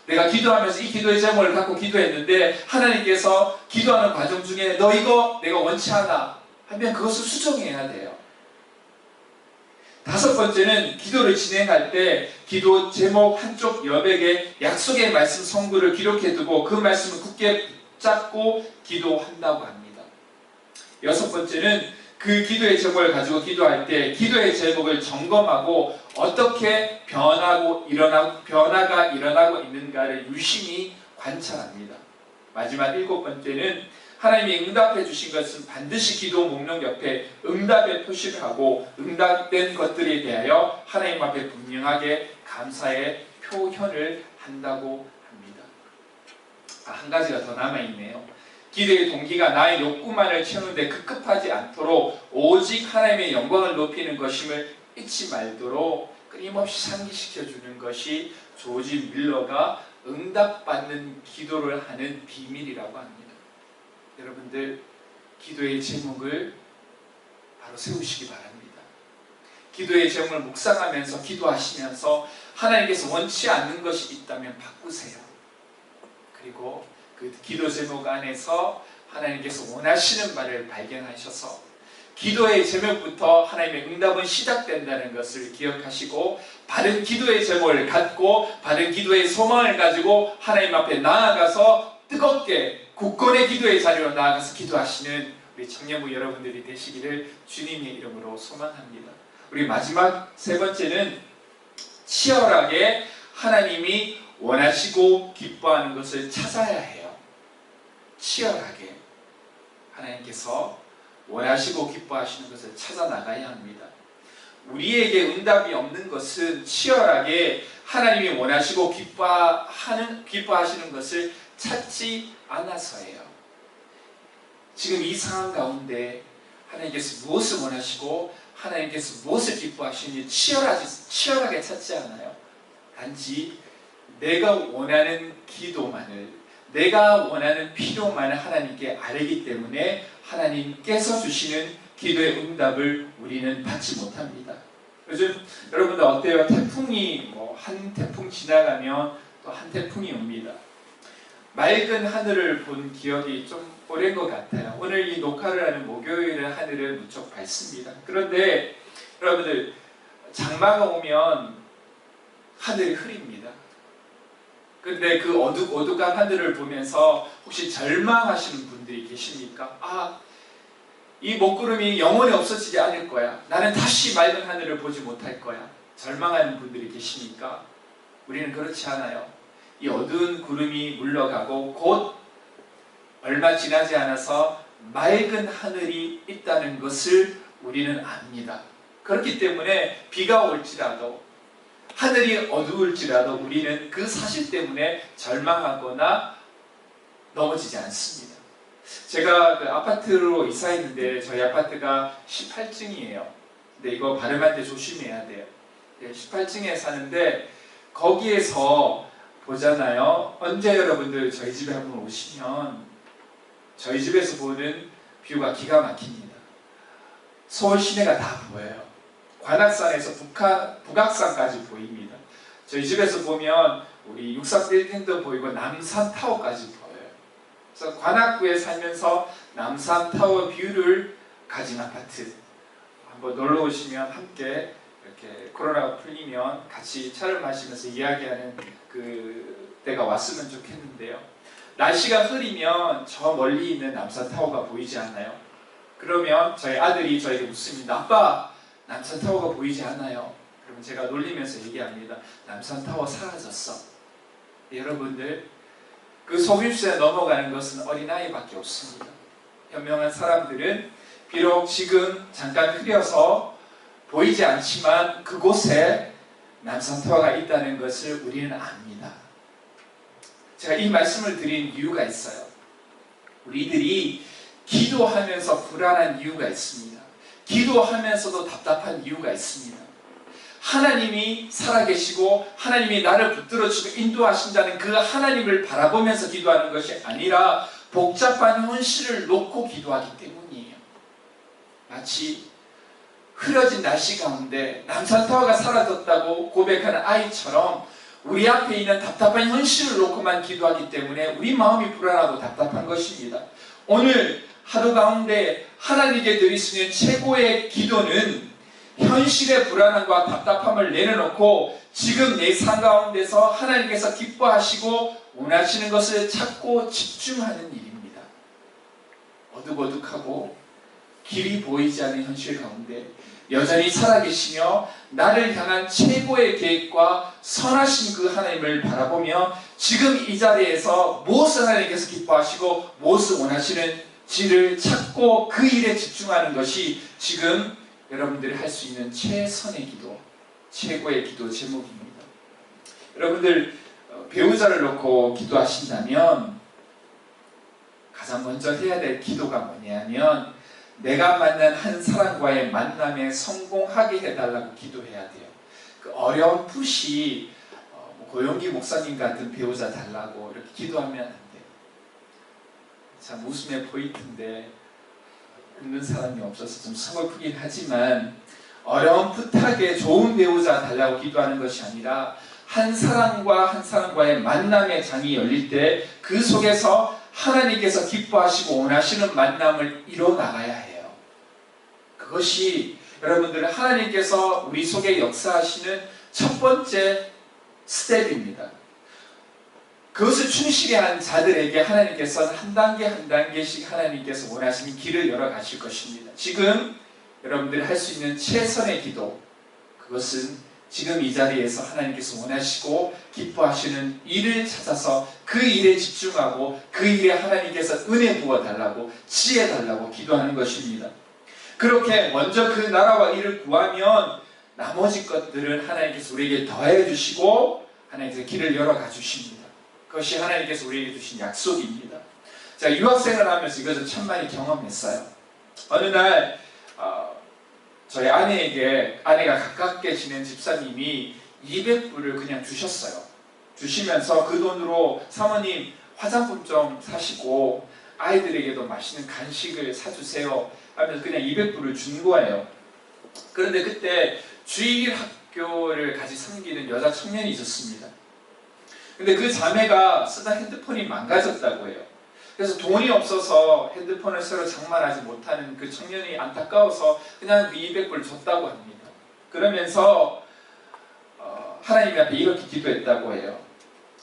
내가 기도하면서 이 기도의 제목을 갖고 기도했는데 하나님께서 기도하는 과정 중에 너 이거 내가 원치 않아 하면 그것을 수정해야 돼요. 5번째는 기도를 진행할 때 기도 제목 한쪽 여백에 약속의 말씀 성구를 기록해두고 그 말씀을 굳게 붙잡고 기도한다고 합니다. 6번째는 그 기도의 제목을 가지고 기도할 때 기도의 제목을 점검하고 어떻게 변화가 일어나고 있는가를 유심히 관찰합니다. 마지막 7번째는 하나님이 응답해 주신 것은 반드시 기도 목록 옆에 응답의 표시를 하고 응답된 것들에 대하여 하나님 앞에 분명하게 감사의 표현을 한다고 합니다. 한 가지가 더 남아있네요. 기도의 동기가 나의 욕구만을 채우는데 급급하지 않도록 오직 하나님의 영광을 높이는 것임을 잊지 말도록 끊임없이 상기시켜주는 것이 조지 밀러가 응답받는 기도를 하는 비밀이라고 합니다. 여러분들, 기도의 제목을 바로 세우시기 바랍니다. 기도의 제목을 묵상하면서 기도하시면서 하나님께서 원치 않는 것이 있다면 바꾸세요. 그리고 그 기도 제목 안에서 하나님께서 원하시는 바를 발견하셔서 기도의 제목부터 하나님의 응답은 시작된다는 것을 기억하시고 바른 기도의 제목을 갖고 바른 기도의 소망을 가지고 하나님 앞에 나아가서 뜨겁게 굳건의 기도의 자리로 나아가서 기도하시는 우리 청년부 여러분들이 되시기를 주님의 이름으로 소망합니다. 우리 마지막 세 번째는 치열하게 하나님이 원하시고 기뻐하는 것을 찾아야 해요. 치열하게 하나님께서 원하시고 기뻐하시는 것을 찾아 나가야 합니다. 우리에게 응답이 없는 것은 치열하게 하나님이 원하시고 기뻐하시는 것을 찾지 않아서예요. 지금 이 상황 가운데 하나님께서 무엇을 원하시고 하나님께서 무엇을 기뻐하시는지 치열하게 찾지 않아요. 단지 내가 원하는 기도만을, 내가 원하는 필요만을 하나님께 아뢰기 때문에 하나님께서 주시는 기도의 응답을 우리는 받지 못합니다. 요즘 여러분들 어때요? 태풍이 한 태풍 지나가면 또 한 태풍이 옵니다. 맑은 하늘을 본 기억이 좀 오랜 것 같아요. 오늘 이 녹화를 하는 목요일은 하늘은 무척 밝습니다. 그런데 여러분들, 장마가 오면 하늘이 흐립니다. 그런데 그 어둑어둑한 하늘을 보면서 혹시 절망하시는 분들이 계십니까? 이 먹구름이 영원히 없어지지 않을 거야. 나는 다시 맑은 하늘을 보지 못할 거야. 절망하는 분들이 계십니까? 우리는 그렇지 않아요. 이 어두운 구름이 물러가고 곧 얼마 지나지 않아서 맑은 하늘이 있다는 것을 우리는 압니다. 그렇기 때문에 비가 올지라도 하늘이 어두울지라도 우리는 그 사실 때문에 절망하거나 넘어지지 않습니다. 제가 그 아파트로 이사했는데 저희 아파트가 18층이에요. 근데 이거 발음할 때 조심해야 돼요. 18층에 사는데 거기에서 보잖아요. 언제 여러분들 저희 집에 한번 오시면 저희 집에서 보는 뷰가 기가 막힙니다. 서울 시내가 다 보여요. 관악산에서 북악산까지 보입니다. 저희 집에서 보면 우리 육사 빌딩도 보이고 남산 타워까지 보여요. 그래서 관악구에 살면서 남산 타워 뷰를 가진 아파트, 한번 놀러 오시면 함께 이렇게 코로나가 풀리면 같이 차를 마시면서 이야기하는 그 때가 왔으면 좋겠는데요. 날씨가 흐리면 저 멀리 있는 남산 타워가 보이지 않나요? 그러면 저희 아들이 저에게 묻습니다. 아빠, 남산 타워가 보이지 않아요? 그러면 제가 놀리면서 얘기합니다. 남산 타워 사라졌어. 여러분들, 그 속임수에 넘어가는 것은 어린아이밖에 없습니다. 현명한 사람들은 비록 지금 잠깐 흐려서 보이지 않지만 그곳에 남산 타워가 있다는 것을 우리는 압니다. 제가 이 말씀을 드린 이유가 있어요. 우리들이 기도하면서 불안한 이유가 있습니다. 기도하면서도 답답한 이유가 있습니다. 하나님이 살아계시고 하나님이 나를 붙들어주고 인도하신다는 그 하나님을 바라보면서 기도하는 것이 아니라 복잡한 현실을 놓고 기도하기 때문이에요. 마치 흐려진 날씨 가운데 남산타워가 사라졌다고 고백하는 아이처럼 우리 앞에 있는 답답한 현실을 놓고만 기도하기 때문에 우리 마음이 불안하고 답답한 것입니다. 오늘 하루 가운데 하나님께 드릴 수 있는 최고의 기도는 현실의 불안함과 답답함을 내려놓고 지금 내 삶 가운데서 하나님께서 기뻐하시고 원하시는 것을 찾고 집중하는 일입니다. 어둑어둑하고 길이 보이지 않는 현실 가운데 여전히 살아계시며 나를 향한 최고의 계획과 선하신 그 하나님을 바라보며 지금 이 자리에서 무엇을 하나님께서 기뻐하시고 무엇을 원하시는지를 찾고 그 일에 집중하는 것이 지금 여러분들이 할 수 있는 최선의 기도, 최고의 기도 제목입니다. 여러분들 배우자를 놓고 기도하신다면 가장 먼저 해야 될 기도가 뭐냐면 내가 만난 한 사람과의 만남에 성공하게 해달라고 기도해야 돼요. 그 어려운 푸시 고용기 목사님 같은 배우자 달라고 이렇게 기도하면 안 돼요. 참 웃음의 포인트인데 웃는 사람이 없어서 좀 서글프긴 하지만 어려운 풋하게 좋은 배우자 달라고 기도하는 것이 아니라 한 사람과 한 사람과의 만남의 장이 열릴 때 그 속에서 하나님께서 기뻐하시고 원하시는 만남을 이뤄나가야 해요. 그것이 여러분들 하나님께서 우리 속에 역사하시는 첫 번째 스텝입니다. 그것을 충실히 한 자들에게 하나님께서는 한 단계 한 단계씩 하나님께서 원하시는 길을 열어가실 것입니다. 지금 여러분들이 할 수 있는 최선의 기도, 그것은 지금 이 자리에서 하나님께서 원하시고 기뻐하시는 일을 찾아서 그 일에 집중하고 그 일에 하나님께서 은혜 부어달라고 지혜달라고 기도하는 것입니다. 그렇게 먼저 그 나라와 일을 구하면 나머지 것들은 하나님께서 우리에게 더해 주시고 하나님께서 길을 열어가 주십니다. 그것이 하나님께서 우리에게 주신 약속입니다. 자, 유학생을 하면서 이것을 참 많이 경험했어요. 어느 날 저희 아내가 가깝게 지낸 집사님이 200불을 그냥 주셨어요. 주시면서 그 돈으로 사모님 화장품 좀 사시고 아이들에게도 맛있는 간식을 사주세요 하면서 그냥 200불을 준 거예요. 그런데 그때 주일 학교를 같이 섬기는 여자 청년이 있었습니다. 근데 그 자매가 쓰던 핸드폰이 망가졌다고 해요. 그래서 돈이 없어서 핸드폰을 새로 장만하지 못하는 그 청년이 안타까워서 그냥 그 200불 줬다고 합니다. 그러면서 하나님 앞에 이렇게 기도했다고 해요.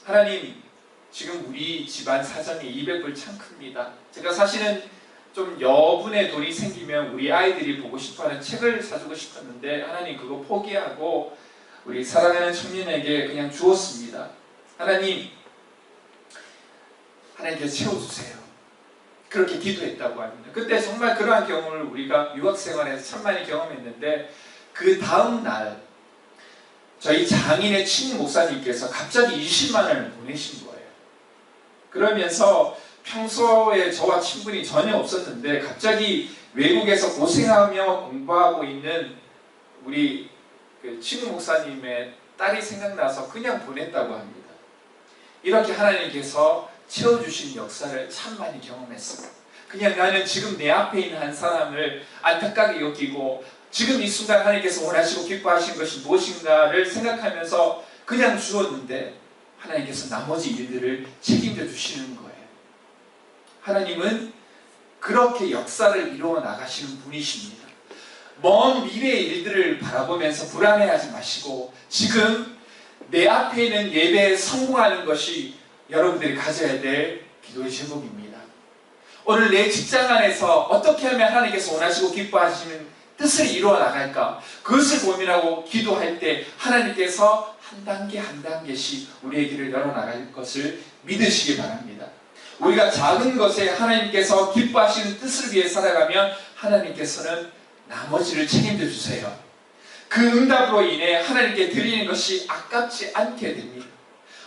하나님, 지금 우리 집안 사정이 200불 참 큽니다. 제가 사실은 좀 여분의 돈이 생기면 우리 아이들이 보고 싶어하는 책을 사주고 싶었는데 하나님 그거 포기하고 우리 사랑하는 청년에게 그냥 주었습니다. 하나님께서 채워주세요. 그렇게 기도했다고 합니다. 그때 정말 그러한 경험을 우리가 유학생활에서 참 많이 경험했는데 그 다음 날 저희 장인의 친구 목사님께서 갑자기 20만 원을 보내신 거예요. 그러면서 평소에 저와 친분이 전혀 없었는데 갑자기 외국에서 고생하며 공부하고 있는 우리 그 친구 목사님의 딸이 생각나서 그냥 보냈다고 합니다. 이렇게 하나님께서 채워주신 역사를 참 많이 경험했어요. 그냥 나는 지금 내 앞에 있는 한 사람을 안타깝게 여기고 지금 이 순간 하나님께서 원하시고 기뻐하신 것이 무엇인가를 생각하면서 그냥 주었는데 하나님께서 나머지 일들을 책임져 주시는 거예요. 하나님은 그렇게 역사를 이루어 나가시는 분이십니다. 먼 미래의 일들을 바라보면서 불안해하지 마시고 지금 내 앞에 있는 예배에 성공하는 것이 여러분들이 가져야 될 기도의 제목입니다. 오늘 내 직장 안에서 어떻게 하면 하나님께서 원하시고 기뻐하시는 뜻을 이루어 나갈까? 그것을 고민하고 기도할 때 하나님께서 한 단계 한 단계씩 우리의 길을 열어나갈 것을 믿으시기 바랍니다. 우리가 작은 것에 하나님께서 기뻐하시는 뜻을 위해 살아가면 하나님께서는 나머지를 책임져 주세요. 그 응답으로 인해 하나님께 드리는 것이 아깝지 않게 됩니다.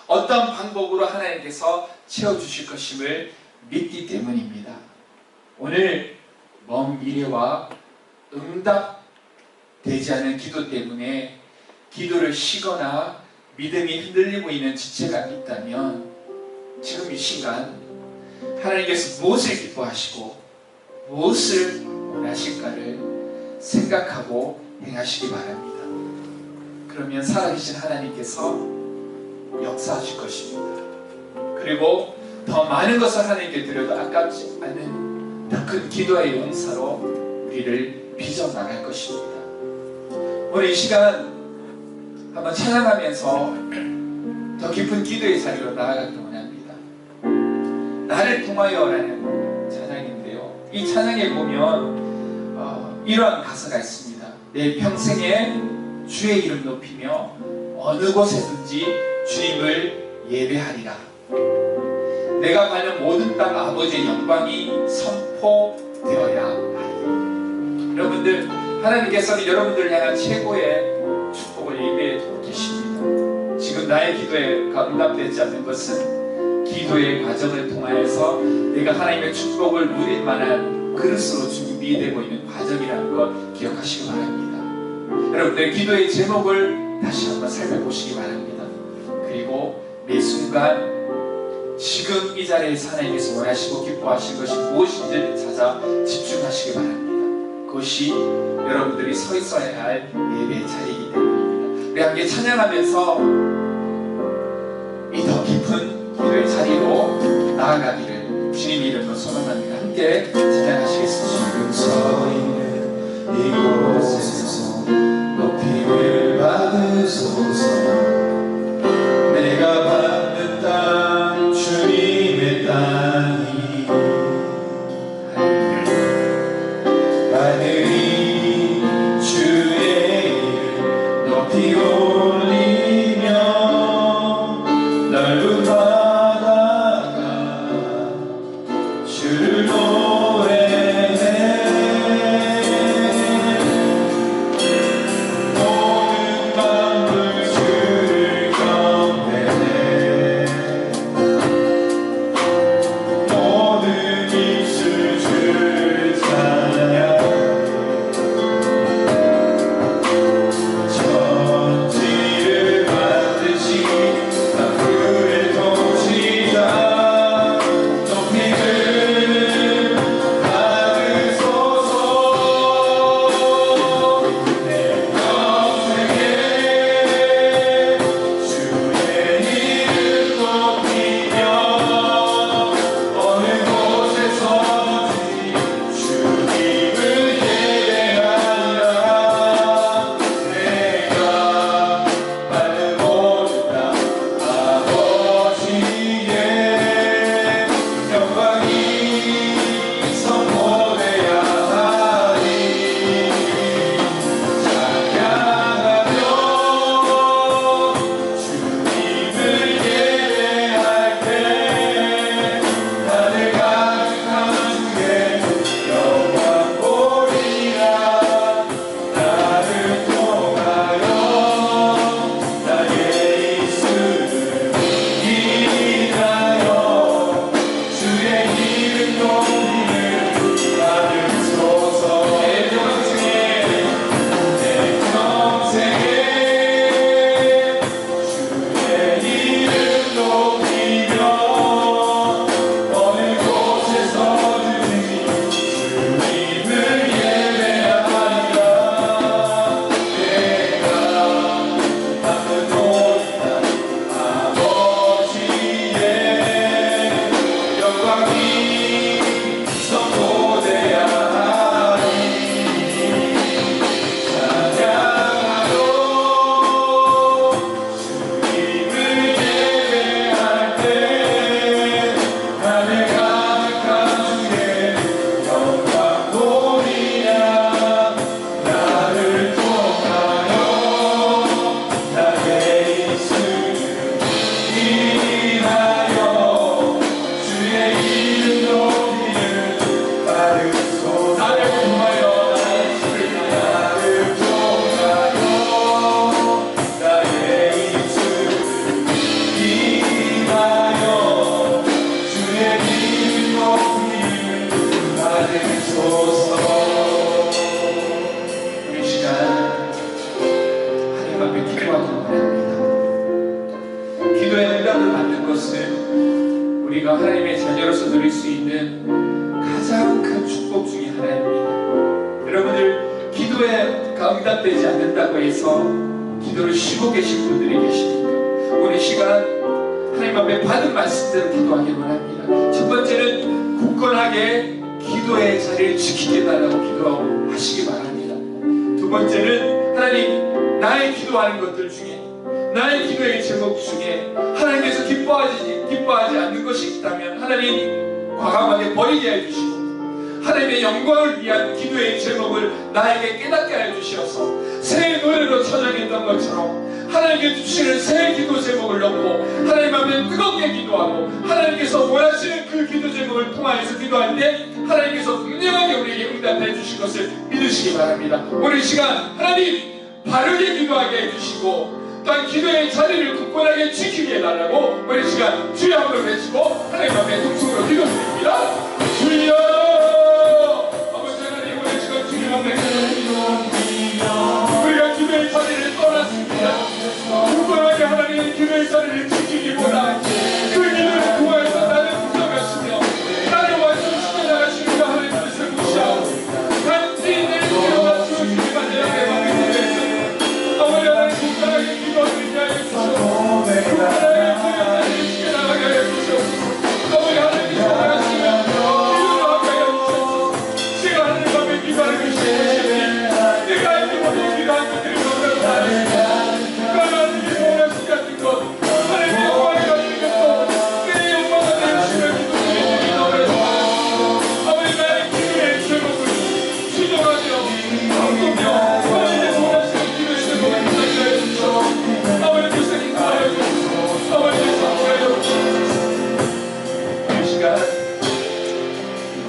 어떤 방법으로 하나님께서 채워주실 것임을 믿기 때문입니다. 오늘 먼 미래와 응답되지 않은 기도 때문에 기도를 쉬거나 믿음이 흔들리고 있는 지체가 있다면 지금 이 시간 하나님께서 무엇을 기뻐하시고 무엇을 원하실까를 생각하고 행하시기 바랍니다. 그러면 살아계신 하나님께서 역사하실 것입니다. 그리고 더 많은 것을 하나님께 드려도 아깝지 않은 더 큰 기도의 용사로 우리를 빚어나갈 것입니다. 오늘 이 시간 한번 찬양하면서 더 깊은 기도의 자리로 나아가기 원합니다. 나를 통하여라는 찬양인데요. 이 찬양에 보면 이러한 가사가 있습니다. 내 평생에 주의 이름 높이며 어느 곳에든지 주님을 예배하리라. 내가 가는 모든 땅 아버지의 영광이 선포되어야 하리라. 여러분들, 하나님께서는 여러분들을 향한 최고의 축복을 예배해 두고 계십니다. 지금 나의 기도에 응답되지 않는 것은 기도의 과정을 통하여서 내가 하나님의 축복을 누릴 만한 그릇으로 준비되고 있는 과정이라는 것 기억하시기 바랍니다. 여러분들, 기도의 제목을 다시 한번 살펴보시기 바랍니다. 그리고 매 순간 지금 이 자리에서 하나님께서 원하시고 기뻐하신 것이 무엇인지를 찾아 집중하시기 바랍니다. 그것이 여러분들이 서 있어야 할 예배의 자리이기 때문입니다. 우리 함께 찬양하면서 이 더 깊은 기도의 자리로 나아가기를 주님의 이름으로 소망합니다. 함께 찬양하시겠습니다.
지금 서 있는 이곳에서 높임을 받으소서. 내가 받는 땅 주님의 땅이 하늘이 주의 이름 높이 올리며 넓은 바다가 주를 노래해. 모든 만물 주를 경배해. 모든 입술 주를 찬양해. 천지를 만드신 그의 통치자 높임을 받으소서. 내 평생에 주의 이름 높이며 어느 곳에서든지 주님을 예배하리라. 내가 받는 모든 땅 아버지의 영광이 선포되어야 하리. 찬양하며 주님을 예배할 때 하늘 가득한 주의 영광 보리라. 나를 통하여 나의 입술을 인하여 주의 이름 높임을 받으소서. 내 평생에 주의 이름 높이며 어느 곳에서든지 주님을 예배하리라. 내가 받는 모든 땅 아버지의 영광이 선포되어야 하리. 찬양하며 주님을 예배할 때 하늘 가득한 주의 영광 보리라. 나를 통하여 나의 입술을 인하여 주의 이름 높이를 받으소서. 나를 통하여 나의 입술을 나의 입술을 인하여 주의 이름 높이를 받으소서. 우리 시간 하나님 앞에 기도하고 원합니다. 기도의 응답을 받는 것은 우리가 하나님의 자녀로서 누릴 수 있는 가장 큰 축복 중에 하나입니다. 여러분들, 기도에 응답되지 않는다고 해서 기도를 쉬고 계신 분들이 계십니까? 오늘 시간 하나님 앞에 받은 말씀대로 기도하기 원합니다. 첫 번째는 굳건하게 기도의 자리를 지키게 달라고 기도하시기 바랍니다. 두 번째는 하나님, 나의 기도하는 것들 중에, 나의 기도의 제목 중에 하나님께서 기뻐하지 않는 것이 있다면 하나님 과감하게 버리게 해주시고,
하나님의 영광을 위한 기도의 제목을 나에게 깨닫게 하여 주시어서 새 노래로 찬양했던 것처럼 하나님께 주시는 새 기도 제목을 넣고 하나님 앞에 뜨겁게 기도하고 하나님께서 원하시는 그 기도 제목을 통하여서 기도할 때 하나님께서 분명하게 우리에게 응답해 주실 것을 믿으시기 바랍니다. 오늘 시간 하나님 바르게 기도하게 해주시고 또한 기도의 자리를 굳건하게 지키게 해달라고 우리 시간 주여 한번 외치고 하나님 앞에 통성으로 기도드립니다. 주여 아버지 하나님 오늘 시간 주님 앞에 우리가 기도의 자리를 떠났습니다. 굳건하게 하나님의 기도의 자리를 지키기보다 그 기도를 통하여서 나를 붙잡으시며 나를 완성시켜 나가시는 그 하나님의 뜻을 무시하고 단지 내 기도가 주어지기만 내 앞에 맡기고 있습니다. 아버지 하나님 굳건하게 기도하게 하여 주시옵소서. 굳건하게 기도의 자리를 지켜나가게 하여 주시옵소서. 아버지 하나님께서 나가시면 기도로 하게 하여 주시옵소서. 제가 하나님 앞에 기도하는 것이 무엇이니 내가 알지 못해 기도한 것들을 너무나도 많으시다.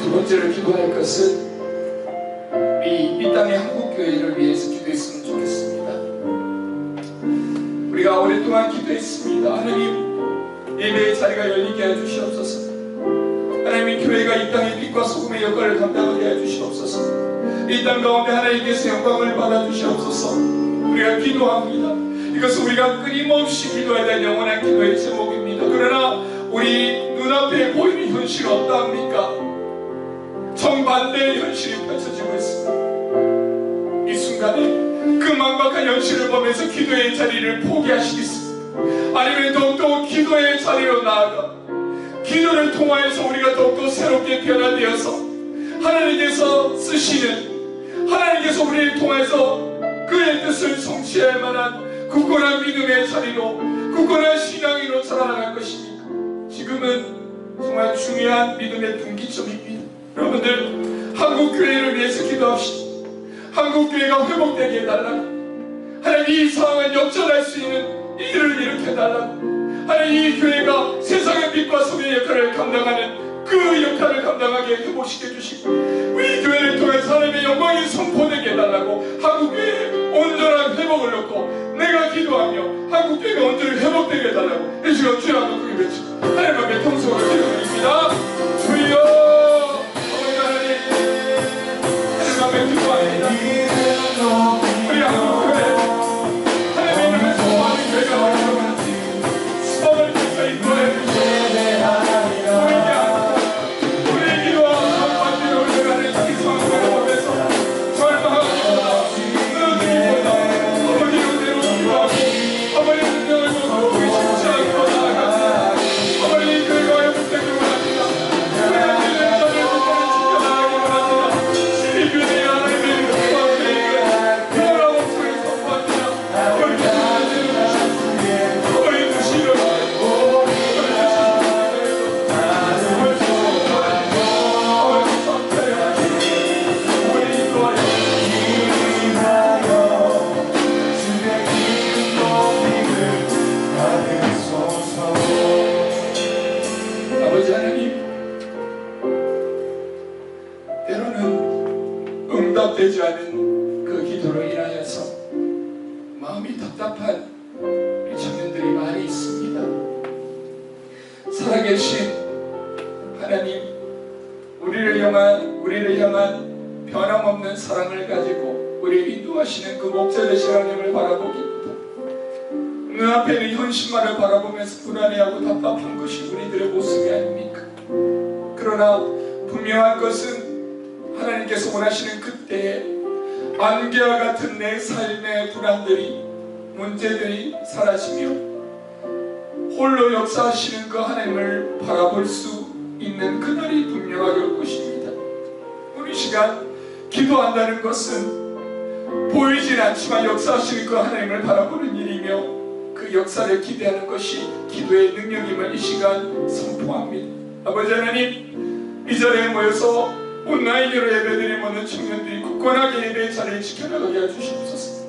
두 번째로 기도할 것은 이 땅의 한국교회를 위해서 기도했으면 좋겠습니다. 우리가 오랫동안 기도했습니다. 하나님 예배의 자리가 열리게 해주시옵소서. 하나님 교회가 이 땅의 빛과 소금의 역할을 감당하게 해주시옵소서. 이 땅 가운데 하나님께서 영광을 받아주시옵소서. 우리가 기도합니다. 이것은 우리가 끊임없이 기도해야 될 영원한 기도의 제목입니다. 그러나 우리 눈앞에 보이는 현실은 어떠합니까? 정반대의 현실이 펼쳐지고 있습니다. 이 순간에 그 망박한 현실을 보면서 기도의 자리를 포기하시겠습니까? 아니면 더욱더 기도의 자리로 나아가 기도를 통하여서 우리가 더욱더 새롭게 변화되어서 하나님께서 쓰시는 하나님께서 우리를 통해서 그의 뜻을 성취할 만한 굳건한 믿음의 자리로 굳건한 신앙으로 살아나갈 것입니까? 지금은 정말 중요한 믿음의 분기점입니다. 여러분들 한국교회를 위해서 기도합시다. 한국교회가 회복되게 해달라고 하나님 이 상황을 역전할 수 있는 일을 일으켜달라고 하나님 이 교회가 세상의 빛과 소금의 역할을 감당하는 그 역할을 감당하게 회복시켜 주시고 우리 교회를 통해서 하나님의 영광이 선포되게 해달라고 한국교회의 온전한 회복을 놓고 내가 기도하며 한국교회가 온전히 회복되게 해달라고 이 시간 주여 한번 크게 외치고 하나님 앞에 통성으로 기도드립니다. 주여 기도합니다. 우리 한국교회 하나님의 이름을 선포하는 교회가 되어가는 수박을 주셔 인도해 주시옵소서. 우리의 기도와 선포하기를 올려가는 이 상황을 보면서 절망하기보다 쓰러지기보다 어머니로 내려오기보다 어머니의 능력을 보고 우리 쉽지 않고 나아갑니다. 어머니 교회가 회복되기 원합니다. 하나님의 점을 지켜나가기 원합니다. 시민교회의 아버지 하나님, 때로는 응답되지 않은 그 기도로 인하여서 마음이 답답한 우리 청년들이 많이 있습니다. 살아계신 하나님, 우리를 향한 변함없는 사랑을 가지고 우리를 인도하시는 그 목자 되신 하나님을 바라보기보다 눈앞에 있는 현실만을 바라보면서 불안해하고 답답한 것이 우리들의 모습이 아닙니까? 그러나 분명한 것은 하나님께서 원하시는 그때에 안개와 같은 내 삶의 불안들이 문제들이 사라지며 홀로 역사하시는 그 하나님을 바라볼 수 있는 그날이 분명하게 올 것입니다. 오늘 시간 기도한다는 것은 보이진 않지만 역사하시는 그 하나님을 바라보는 일이며 그 역사를 기대하는 것이 기도의 능력임을 이 시간 선포합니다. 아버지 하나님, 이 자리에 모여서 온라인으로 예배드림 모든 청년들이 굳건하게 예배의 자리를 지켜나가게 해주시옵소서.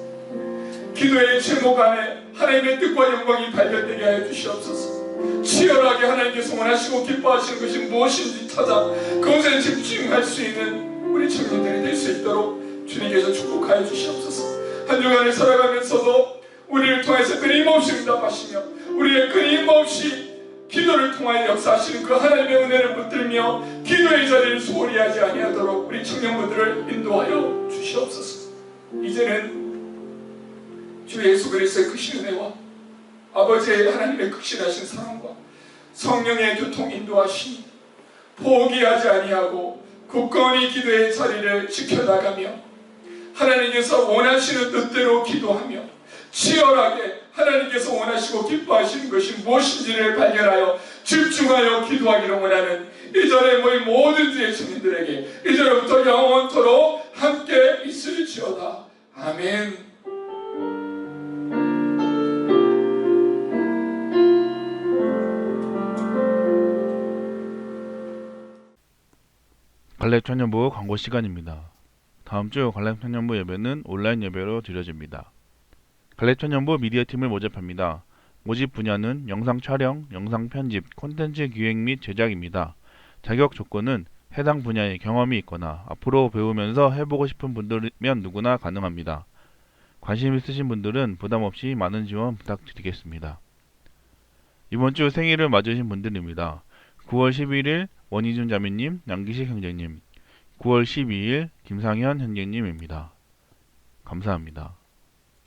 기도의 제목 안에 하나님의 뜻과 영광이 발견되게 하여 주시옵소서. 치열하게 하나님께서 원하시고 기뻐하시는 것이 무엇인지 찾아 그것에 집중할 수 있는 우리 청년들이 될 수 있도록 주님께서 축복하여 주시옵소서. 한 주간을 살아가면서도 우리를 통해서 끊임없이 응답하시며 우리의 끊임없이 기도를 통하여 역사하시는 그 하나님의 은혜를 붙들며 기도의 자리를 소홀히 하지 아니하도록 우리 청년분들을 인도하여 주시옵소서. 이제는 주 예수 그리스도의 크신 은혜와 아버지의 하나님의 극신하신 사랑과 성령의 교통 인도하심이 포기하지 아니하고 굳건히 기도의 자리를 지켜나가며 하나님께서 원하시는 뜻대로 기도하며 치열하게 하나님께서 원하시고 기뻐하시는 것이 무엇인지를 발견하여 집중하여 기도하기를 원하는 이 자리에 모인 모든 주의 청년들에게 이제로부터 영원토록 함께 있을지어다. 아멘.
갈렙 청년부 광고 시간입니다. 다음 주 갈렙 청년부 예배는 온라인 예배로 드려집니다. 갈렙 청년부 미디어팀을 모집합니다. 모집 분야는 영상 촬영, 영상 편집, 콘텐츠 기획 및 제작입니다. 자격 조건은 해당 분야에 경험이 있거나 앞으로 배우면서 해보고 싶은 분들이면 누구나 가능합니다. 관심 있으신 분들은 부담없이 많은 지원 부탁드리겠습니다. 이번 주 생일을 맞으신 분들입니다. 9월 11일 원희준 자매님, 양기식 형제님, 9월 12일 김상현 형제님입니다. 감사합니다.